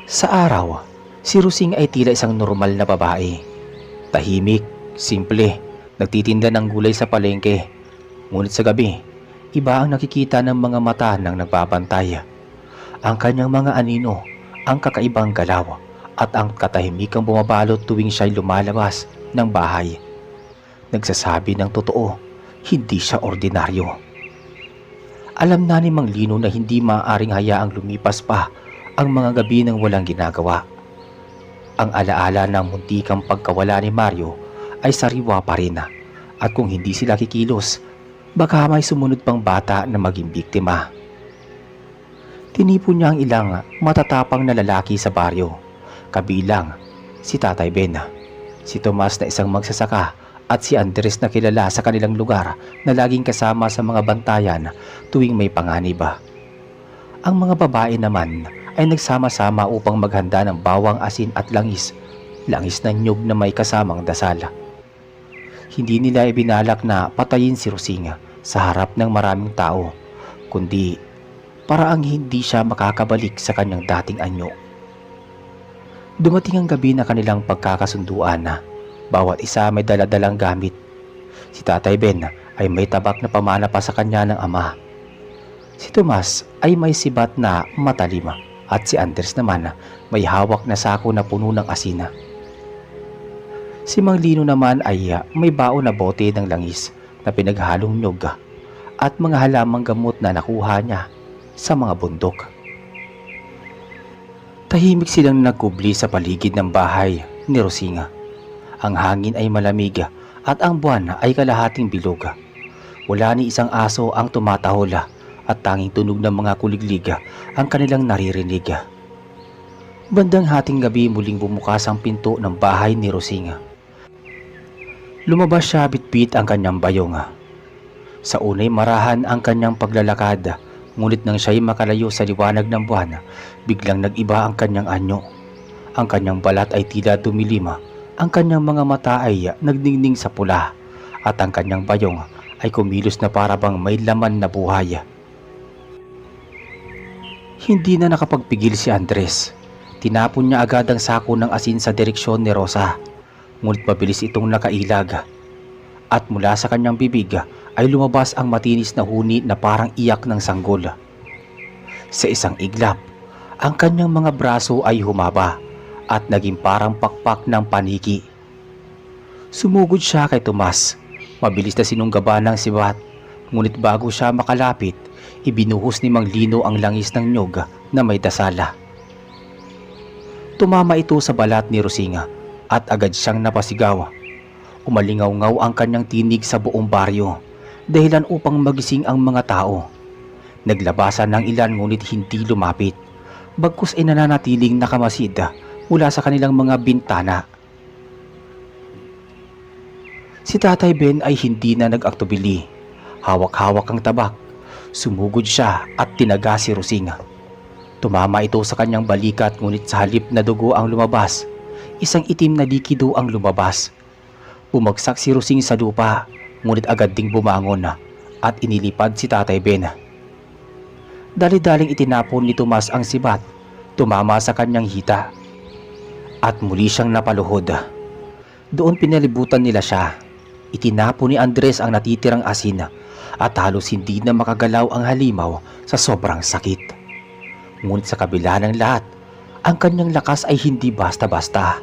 Sa araw, si Rosing ay tila isang normal na babae. Tahimik, simple, nagtitinda ng gulay sa palengke. Ngunit sa gabi, iba ang nakikita ng mga mata ng nagbabantay. Ang kanyang mga anino, ang kakaibang galaw, at ang katahimikang bumabalot tuwing siya'y lumalabas ng bahay. Nagsasabi ng totoo, hindi siya ordinaryo. Alam na ni Mang Lino na hindi maaaring hayaang lumipas pa ang mga gabi ng walang ginagawa. Ang alaala ng muntikang pagkawala ni Mario ay sariwa pa rin, at kung hindi sila kikilos, baka may sumunod pang bata na maging biktima. Tinipon niya ang ilang matatapang na lalaki sa baryo, kabilang si Tatay Ben, si Tomas na isang magsasaka, at si Andres na kilala sa kanilang lugar na laging kasama sa mga bantayan tuwing may panganib. Ang mga babae naman ay nagsama-sama upang maghanda ng bawang, asin at langis na niyog na may kasamang dasal. Hindi nila ibinalak na patayin si Rosing sa harap ng maraming tao, kundi paraang hindi siya makakabalik sa kanyang dating anyo. Dumating ang gabi na kanilang pagkakasunduan na bawat isa may daladalang gamit. Si Tatay Ben ay may tabak na pamana pa sa kanya ng ama. Si Tomas ay may sibat na matalim, at si Andres naman may hawak na sako na puno ng asina. Si Mang Lino naman ay may baon na bote ng langis na pinaghalong nyog at mga halamang gamot na nakuha niya sa mga bundok. Tahimik silang nagkubli sa paligid ng bahay ni Rosing. Ang hangin ay malamig at ang buwan ay kalahating bilog. Wala ni isang aso ang tumatahol at tanging tunog ng mga kuliglig ang kanilang naririnig. Bandang hating gabi muling bumukas ang pinto ng bahay ni Rosing. Lumabas siya bitbit ang kanyang bayong. Sa unay marahan ang kanyang paglalakad, ngunit nang siya'y makalayo sa liwanag ng buwan, biglang nag-iba ang kanyang anyo. Ang kanyang balat ay tila dumilima, ang kanyang mga mata ay nagningning sa pula, at ang kanyang bayong ay kumilos na para bang may laman na buhay. Hindi na nakapagpigil si Andres. Tinapon niya agad ang sako ng asin sa direksyon ni Rosa, ngunit mabilis itong nakailag. At mula sa kanyang bibig ay lumabas ang matinis na huni na parang iyak ng sanggol. Sa isang iglap, ang kanyang mga braso ay humaba at naging parang pakpak ng paniki. Sumugod siya kay Tomas. Mabilis na sinunggaba ng sibat, ngunit bago siya makalapit, ibinuhos ni Mang Lino ang langis ng nyog na may dasala. Tumama ito sa balat ni Rosinga at agad siyang napasigaw. Umalingaw-ngaw ang kanyang tinig sa buong baryo, dahilan upang magising ang mga tao. Naglabasan ng ilan ngunit hindi lumapit, bagkus ay nananatiling nakamasid mula sa kanilang mga bintana. Si Tatay Ben ay hindi na nag-aktubili. Hawak-hawak ang tabak. Sumugod siya at tinaga si Rosinga. Tumama ito sa kanyang balikat, ngunit sa halip na dugo ang lumabas, isang itim na likido ang lumabas. Bumagsak si Rosing sa lupa, ngunit agad ding bumangon at inilipad si Tatay Ben. Dali-daling itinapon ni Tomas ang sibat, tumama sa kanyang hita, at muli siyang napaluhod. Doon pinalibutan nila siya. Itinapon ni Andres ang natitirang asin at halos hindi na makagalaw ang halimaw sa sobrang sakit. Ngunit sa kabila ng lahat, ang kanyang lakas ay hindi basta-basta.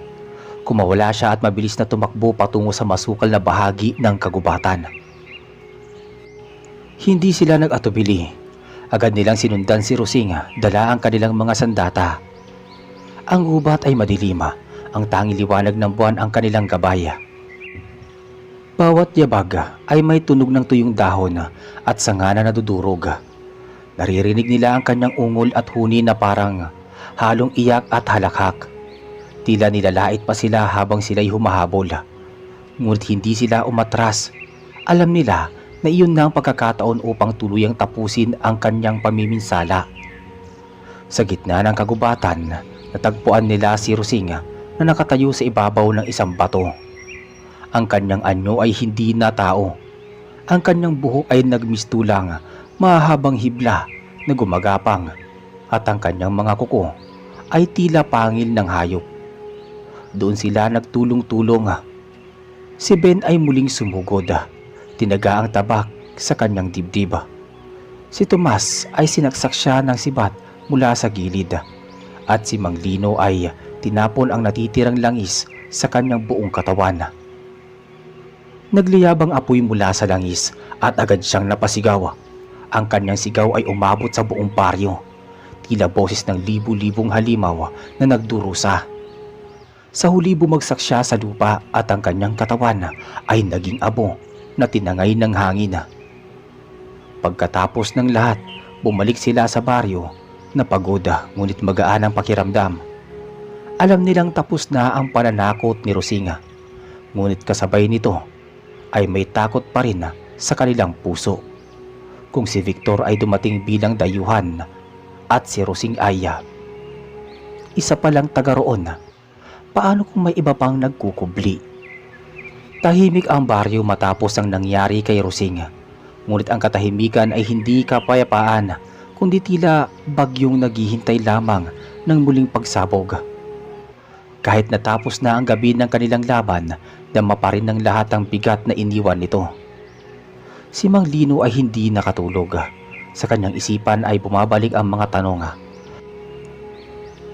Kumawala siya at mabilis na tumakbo patungo sa masukal na bahagi ng kagubatan. Hindi sila nag-atubili. Agad nilang sinundan si Rosing, dala ang kanilang mga sandata. Ang gubat ay madilima, ang tanging liwanag ng buwan ang kanilang gabay. Bawat yabag ay may tunog ng tuyong dahon at sanga na nadudurog. Naririnig nila ang kanyang ungol at huni na parang halong iyak at halakhak. Tila nilalait pa sila habang sila'y humahabol. Ngunit hindi sila umatras. Alam nila na iyon na ang pagkakataon upang tuluyang tapusin ang kanyang pamiminsala. Sa gitna ng kagubatan, natagpuan nila si Rosing na nakatayo sa ibabaw ng isang bato. Ang kanyang anyo ay hindi na tao. Ang kanyang buhok ay nagmistulang, mahabang hibla na gumagapang, at ang kanyang mga kuko ay tila pangil ng hayop. Doon sila nagtulong-tulong. Si Ben ay muling sumugod. Tinaga ang tabak sa kanyang dibdib. Si Tomas ay sinaksak siya ng sibat mula sa gilid. At si Mang Lino ay tinapon ang natitirang langis sa kanyang buong katawan. Nagliyab ang apoy mula sa langis at agad siyang napasigaw. Ang kanyang sigaw ay umabot sa buong baryo. Tila boses ng libu-libong halimaw na nagdurusa. Sa huli bumagsak siya sa lupa at ang kanyang katawan ay naging abo na tinangay ng hangin. Pagkatapos ng lahat, bumalik sila sa baryo na pagod ngunit magaan ang pakiramdam. Alam nilang tapos na ang pananakot ni Rosing, ngunit kasabay nito ay may takot pa rin sa kanilang puso. Kung si Victor ay dumating bilang dayuhan at si Rosing ay isa palang taga roon, paano kung may iba pang nagkukubli? Tahimik ang baryo matapos ang nangyari kay Rosing. Ngunit ang katahimikan ay hindi kapayapaan, kundi tila bagyong naghihintay lamang ng muling pagsabog. Kahit natapos na ang gabi ng kanilang laban, dama pa rin ng lahat ang bigat na iniwan nito. Si Mang Lino ay hindi nakatulog. Sa kanyang isipan ay bumabalik ang mga tanong.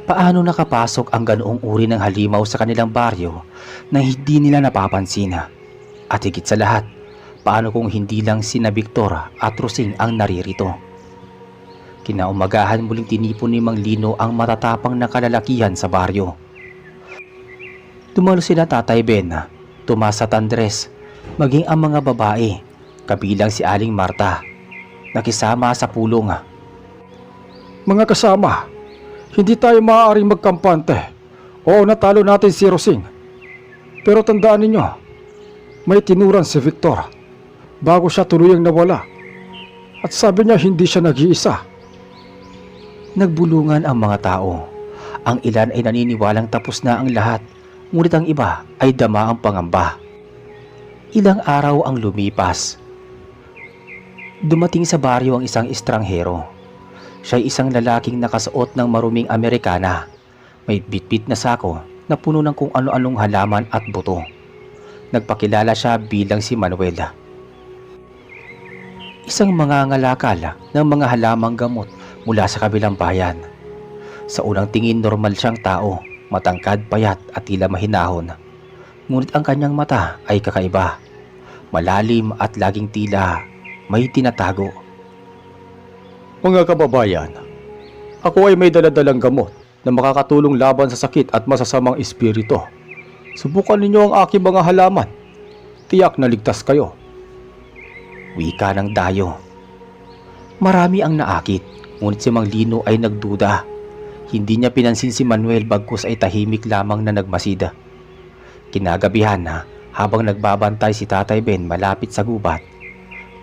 Paano nakapasok ang ganoong uri ng halimaw sa kanilang baryo na hindi nila napapansin? At higit sa lahat, paano kung hindi lang sina Victor at Rosing ang naririto? Kinaumagahan muling tinipon ni Mang Lino ang matatapang na kalalakihan sa baryo. Dumalo sila Tatay Ben, Tomas at Andres, maging ang mga babae, kabilang si Aling Marta, nakisama sa pulong. Mga kasama, hindi tayo maaaring magkampante. Oo, natalo natin si Rosing. Pero tandaan ninyo, May tinuran si Victor bago siya tuluyang nawala. At sabi niya hindi siya nag-iisa. Nagbulungan ang mga tao. Ang ilan ay naniniwalang tapos na ang lahat, ngunit ang iba ay dama ang pangamba. Ilang araw ang lumipas. Dumating sa baryo ang isang estranghero. Siya'y isang lalaking nakasuot ng maruming Amerikana. May bitbit na sako na puno ng kung ano-anong halaman at buto. Nagpakilala siya bilang si Manuel. Isang mangangalakal ng mga halamang gamot mula sa kabilang bayan. Sa unang tingin normal siyang tao, matangkad, payat at tila mahinahon. Ngunit ang kanyang mata ay kakaiba. Malalim at laging tila may tinatago. Mga kababayan, ako ay may daladalang gamot na makakatulong laban sa sakit at masasamang espiritu. Subukan ninyo ang aking mga halaman. Tiyak na ligtas kayo. Wika ng dayo. Marami ang naakit, ngunit si Mang Lino ay nagduda. Hindi niya pinansin si Manuel bagkus ay tahimik lamang na nagmasida. Kinagabihan na habang nagbabantay si Tatay Ben malapit sa gubat,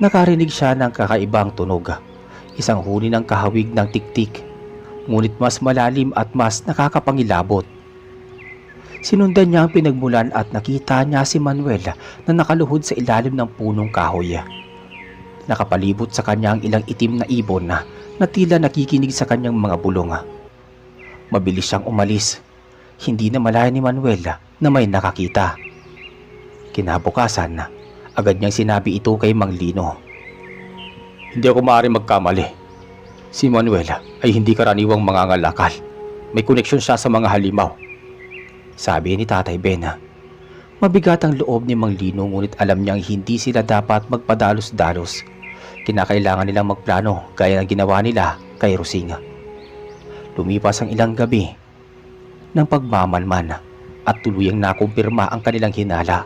nakarinig siya ng kakaibang tunog. Isang huni ng kahawig ng tiktik, ngunit mas malalim at mas nakakapangilabot. Sinundan niya ang pinagmulan at nakita niya si Manuel na nakaluhod sa ilalim ng punong kahoy. Nakapalibot sa kanya ang ilang itim na ibon na tila nakikinig sa kanyang mga bulong. Mabilis siyang umalis. Hindi na malaya ni Manuel na may nakakita. Kinabukasan, agad niyang sinabi ito kay Mang Lino. Hindi ako maaaring magkamali. Si Manuel ay hindi karaniwang mangangalakal. May koneksyon siya sa mga halimaw. Sabi ni Tatay Ben. Mabigat ang loob ni Mang Lino ngunit alam niyang hindi sila dapat magpadalos-dalos. Kinakailangan nilang magplano gaya ng ginawa nila kay Rosing. Lumipas ang ilang gabi ng pagmamanman at tuluyang nakumpirma ang kanilang hinala.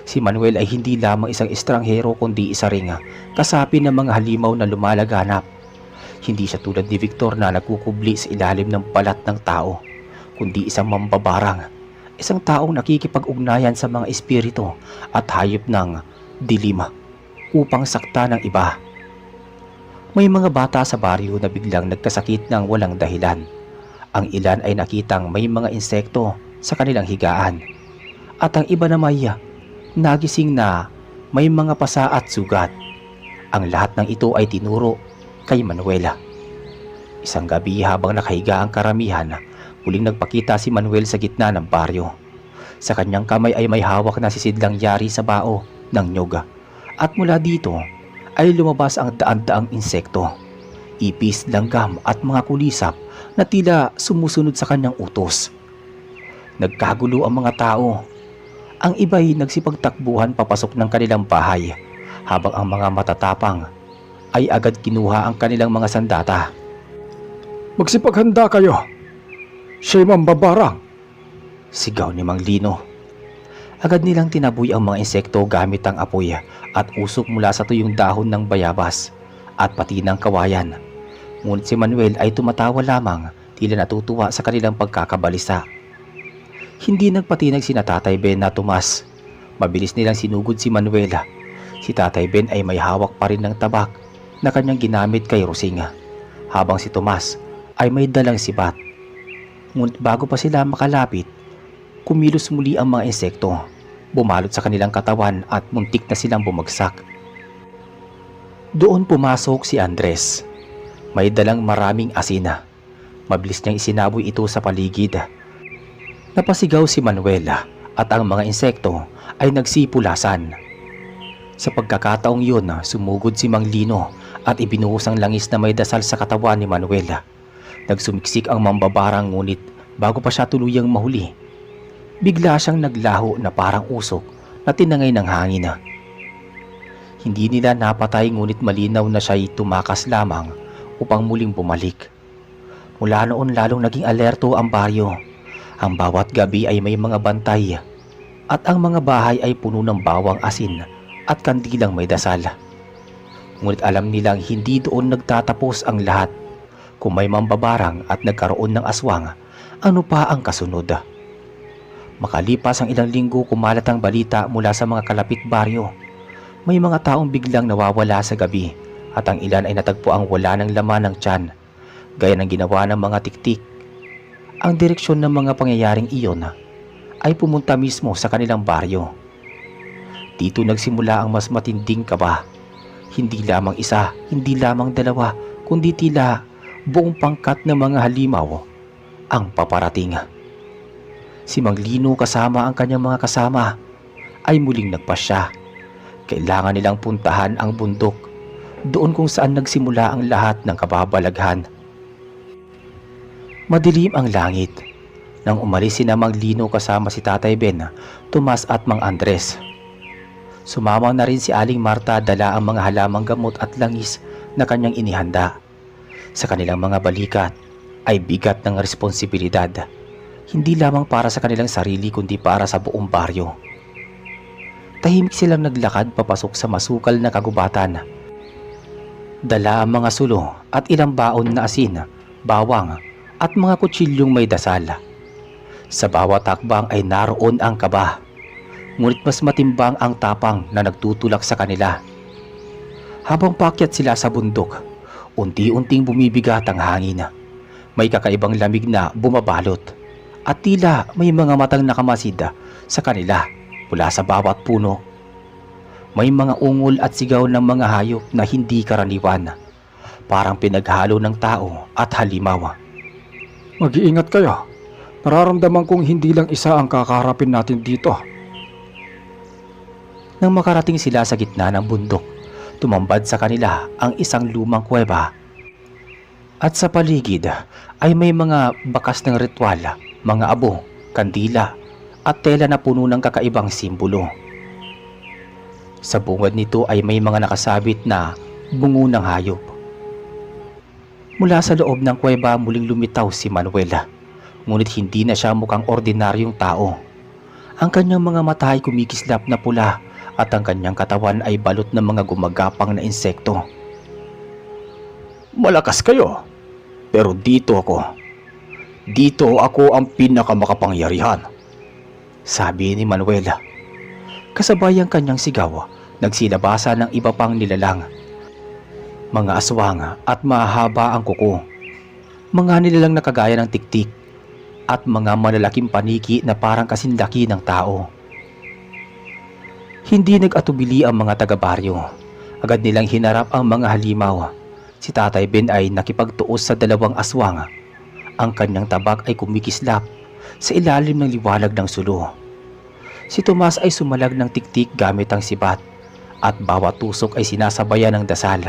Si Manuel ay hindi lamang isang estranghero kundi isa ring kasapi ng mga halimaw na lumalaganap. Hindi siya tulad ni Victor na nagkukubli sa ilalim ng balat ng tao, kundi isang mambabarang, isang taong nakikipag-ugnayan sa mga espiritu at hayop ng dilim upang sakta ng iba. May mga bata sa baryo na biglang nagkasakit ng walang dahilan. Ang ilan ay nakitang may mga insekto sa kanilang higaan, at ang iba na may nagising na may mga pasa at sugat. Ang lahat ng ito ay tinuro kay Manuel. Isang gabi habang nakahiga ang karamihan, muling nagpakita si Manuel sa gitna ng baryo. Sa kanyang kamay ay may hawak na sisidlang yari sa bao ng nyog, at mula dito ay lumabas ang daan-daang insekto, ipis, langgam at mga kulisap na tila sumusunod sa kanyang utos. Nagkagulo ang mga tao. Ang iba'y nagsipagtakbuhan papasok ng kanilang bahay, habang ang mga matatapang ay agad kinuha ang kanilang mga sandata. Magsipaghanda kayo. Siya'y mambabarang. Sigaw ni Mang Lino. Agad nilang tinaboy ang mga insekto gamit ang apoy at usok mula sa tuyong dahon ng bayabas at pati ng kawayan. Ngunit si Manuel ay tumatawa lamang, tila natutuwa sa kanilang pagkakabalisa. Hindi nagpatinag si Tatay Ben na tumas. Mabilis nilang sinugod si Manuel. Si Tatay Ben ay may hawak pa rin ng tabak na kanyang ginamit kay Rosing, habang si Tomas ay may dalang sibat. Ngunit bago pa sila makalapit, kumilos muli ang mga insekto, bumalot sa kanilang katawan at muntik na silang bumagsak. Doon pumasok si Andres. May dalang maraming asina. Mabilis niyang isinaboy ito sa paligid. Napasigaw si Manuel at ang mga insekto ay nagsipulasan. Sa pagkakataong yun, sumugod si Mang Lino at ibinuhos ang langis na may dasal sa katawan ni Manuel. Nagsumiksik ang mambabarang ngunit bago pa siya tuluyang mahuli, bigla siyang naglaho na parang usok na tinangay ng hangin. Hindi nila napatay ngunit malinaw na siya'y tumakas lamang upang muling bumalik. Mula noon lalong naging alerto ang baryo. Ang bawat gabi ay may mga bantay at ang mga bahay ay puno ng bawang asin at kandilang may dasal. Ngunit alam nilang hindi doon nagtatapos ang lahat. Kung may mambabarang at nagkaroon ng aswang, ano pa ang kasunod? Makalipas ang ilang linggo, kumalat ang balita mula sa mga kalapit baryo. May mga taong biglang nawawala sa gabi at ang ilan ay natagpuang wala ng laman ng tiyan, gaya ng ginawa ng mga tiktik. Ang direksyon ng mga pangyayaring iyon ay pumunta mismo sa kanilang baryo. Dito nagsimula ang mas matinding kaba. Hindi lamang isa, hindi lamang dalawa, kundi tila buong pangkat ng mga halimaw ang paparating. Si Mang Lino kasama ang kanyang mga kasama ay muling nagpasya. Kailangan nilang puntahan ang bundok, doon kung saan nagsimula ang lahat ng kababalaghan. Madilim ang langit nang umalis si Mang Lino kasama si Tatay Ben, Tomas at Mang Andres. Sumama na rin si Aling Marta, dala ang mga halamang gamot at langis na kanyang inihanda. Sa kanilang mga balikat ay bigat ng responsibilidad, hindi lamang para sa kanilang sarili kundi para sa buong baryo. Tahimik silang naglakad papasok sa masukal na kagubatan. Dala ang mga sulo at ilang baon na asin, bawang at mga kutsilyong may dasal. Sa bawat takbang ay naroon ang kaba, ngunit mas matimbang ang tapang na nagtutulak sa kanila. Habang paakyat sila sa bundok, unti-unting bumibigat ang hangin. May kakaibang lamig na bumabalot at tila may mga matang nakamasid sa kanila mula sa bawat puno. May mga ungol at sigaw ng mga hayop na hindi karaniwan, parang pinaghalo ng tao at halimaw. Mag-iingat kayo. Nararamdaman kong hindi lang isa ang kakaharapin natin dito. Nang makarating sila sa gitna ng bundok, tumambad sa kanila ang isang lumang kuweba. At sa paligid ay may mga bakas ng ritual, mga abo, kandila at tela na puno ng kakaibang simbolo. Sa bungad nito ay may mga nakasabit na bungo ng hayop. Mula sa loob ng kuweba muling lumitaw si Manuel, ngunit hindi na siya mukhang ordinaryong tao. Ang kanyang mga mata ay kumikislap na pula at ang kanyang katawan ay balot ng mga gumagapang na insekto. Malakas kayo, pero dito ako ang pinakamakapangyarihan, sabi ni Manuel. Kasabay ang kanyang sigaw, nagsilabasa ng iba pang nilalang. Mga aswang at mahaba ang kuko. Mga nilalang na kagaya ng tiktik at mga malalaking paniki na parang kasindaki ng tao. Hindi nag-atubili ang mga taga-baryo. Agad nilang hinarap ang mga halimaw. Si Tatay Ben ay nakipagtuos sa dalawang aswang. Ang kanyang tabak ay kumikislap sa ilalim ng liwanag ng sulo. Si Tomas ay sumalag ng tiktik gamit ang sibat at bawat tusok ay sinasabayan ng dasal.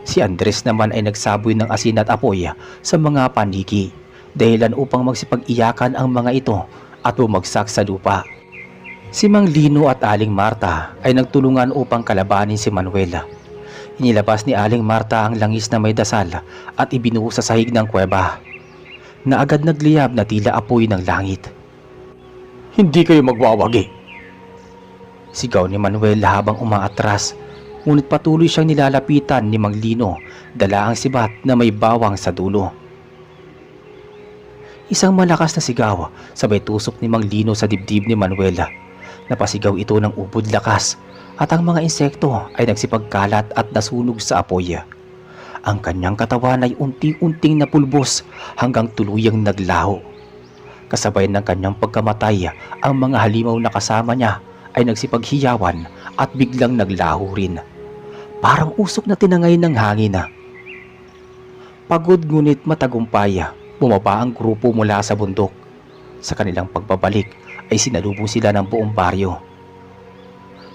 Si Andres naman ay nagsaboy ng asin at apoy sa mga paniki, dahilan upang magsipag-iyakan ang mga ito at bumagsak sa lupa. Si Mang Lino at Aling Marta ay nagtulungan upang kalabanin si Manuel. Inilabas ni Aling Marta ang langis na may dasal at ibinuhos sa sahig ng kuweba, na agad nagliyab na tila apoy ng langit. Hindi kayo magwawagi, sigaw ni Manuel habang umaatras, ngunit patuloy siyang nilalapitan ni Mang Lino, dala ang sibat na may bawang sa dulo. Isang malakas na sigaw, sabay tusok ni Mang Lino sa dibdib ni Manuel. Napasigaw ito ng ubod lakas at ang mga insekto ay nagsipagkalat at nasunog sa apoy. Ang kanyang katawan ay unti-unting napulbos hanggang tuluyang naglaho. Kasabay ng kanyang pagkamatay, ang mga halimaw na kasama niya ay nagsipaghiyawan at biglang naglaho rin. Parang usok na tinangay ng hangin. Pagod ngunit matagumpay, bumaba ang grupo mula sa bundok. Sa kanilang pagbabalik ay sinalubong sila ng buong baryo.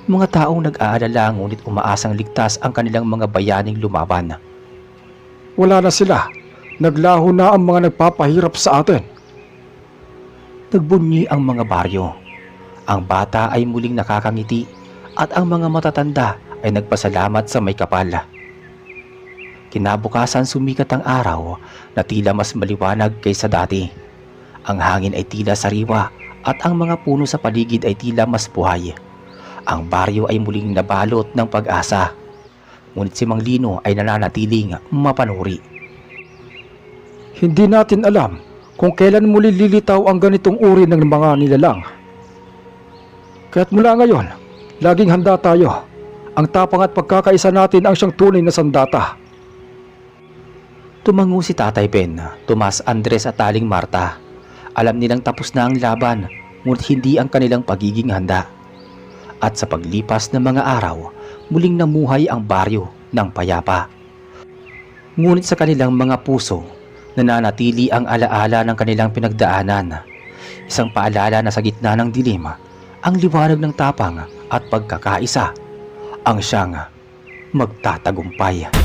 Mga taong nag-aalala ngunit umaasang ligtas ang kanilang mga bayaning lumaban. Wala na sila. Naglaho na ang mga nagpapahirap sa atin. Nagbunyi ang mga baryo. Ang bata ay muling nakakangiti at ang mga matatanda ay nagpasalamat sa may kapal. Kinabukasan sumikat ang araw na tila mas maliwanag kaysa dati. Ang hangin ay tila sariwa at ang mga puno sa paligid ay tila mas buhay. Ang baryo ay muling nabalot ng pag-asa. Ngunit si Mang Lino ay nananatiling mapanuri. Hindi natin alam kung kailan muli lilitaw ang ganitong uri ng mga nilalang. Kaya't mula ngayon, laging handa tayo. Ang tapang at pagkakaisa natin ang siyang tunay na sandata. Tumango si Tatay Ben, Tomas, Andres at Aling Marta. Alam nilang tapos na ang laban, ngunit hindi ang kanilang pagiging handa. At sa paglipas ng mga araw, muling namuhay ang baryo ng payapa. Ngunit sa kanilang mga puso, nananatili ang alaala ng kanilang pinagdaanan. Isang paalala na sa gitna ng dilim, ang liwanag ng tapang at pagkakaisa ang siyang magtatagumpay.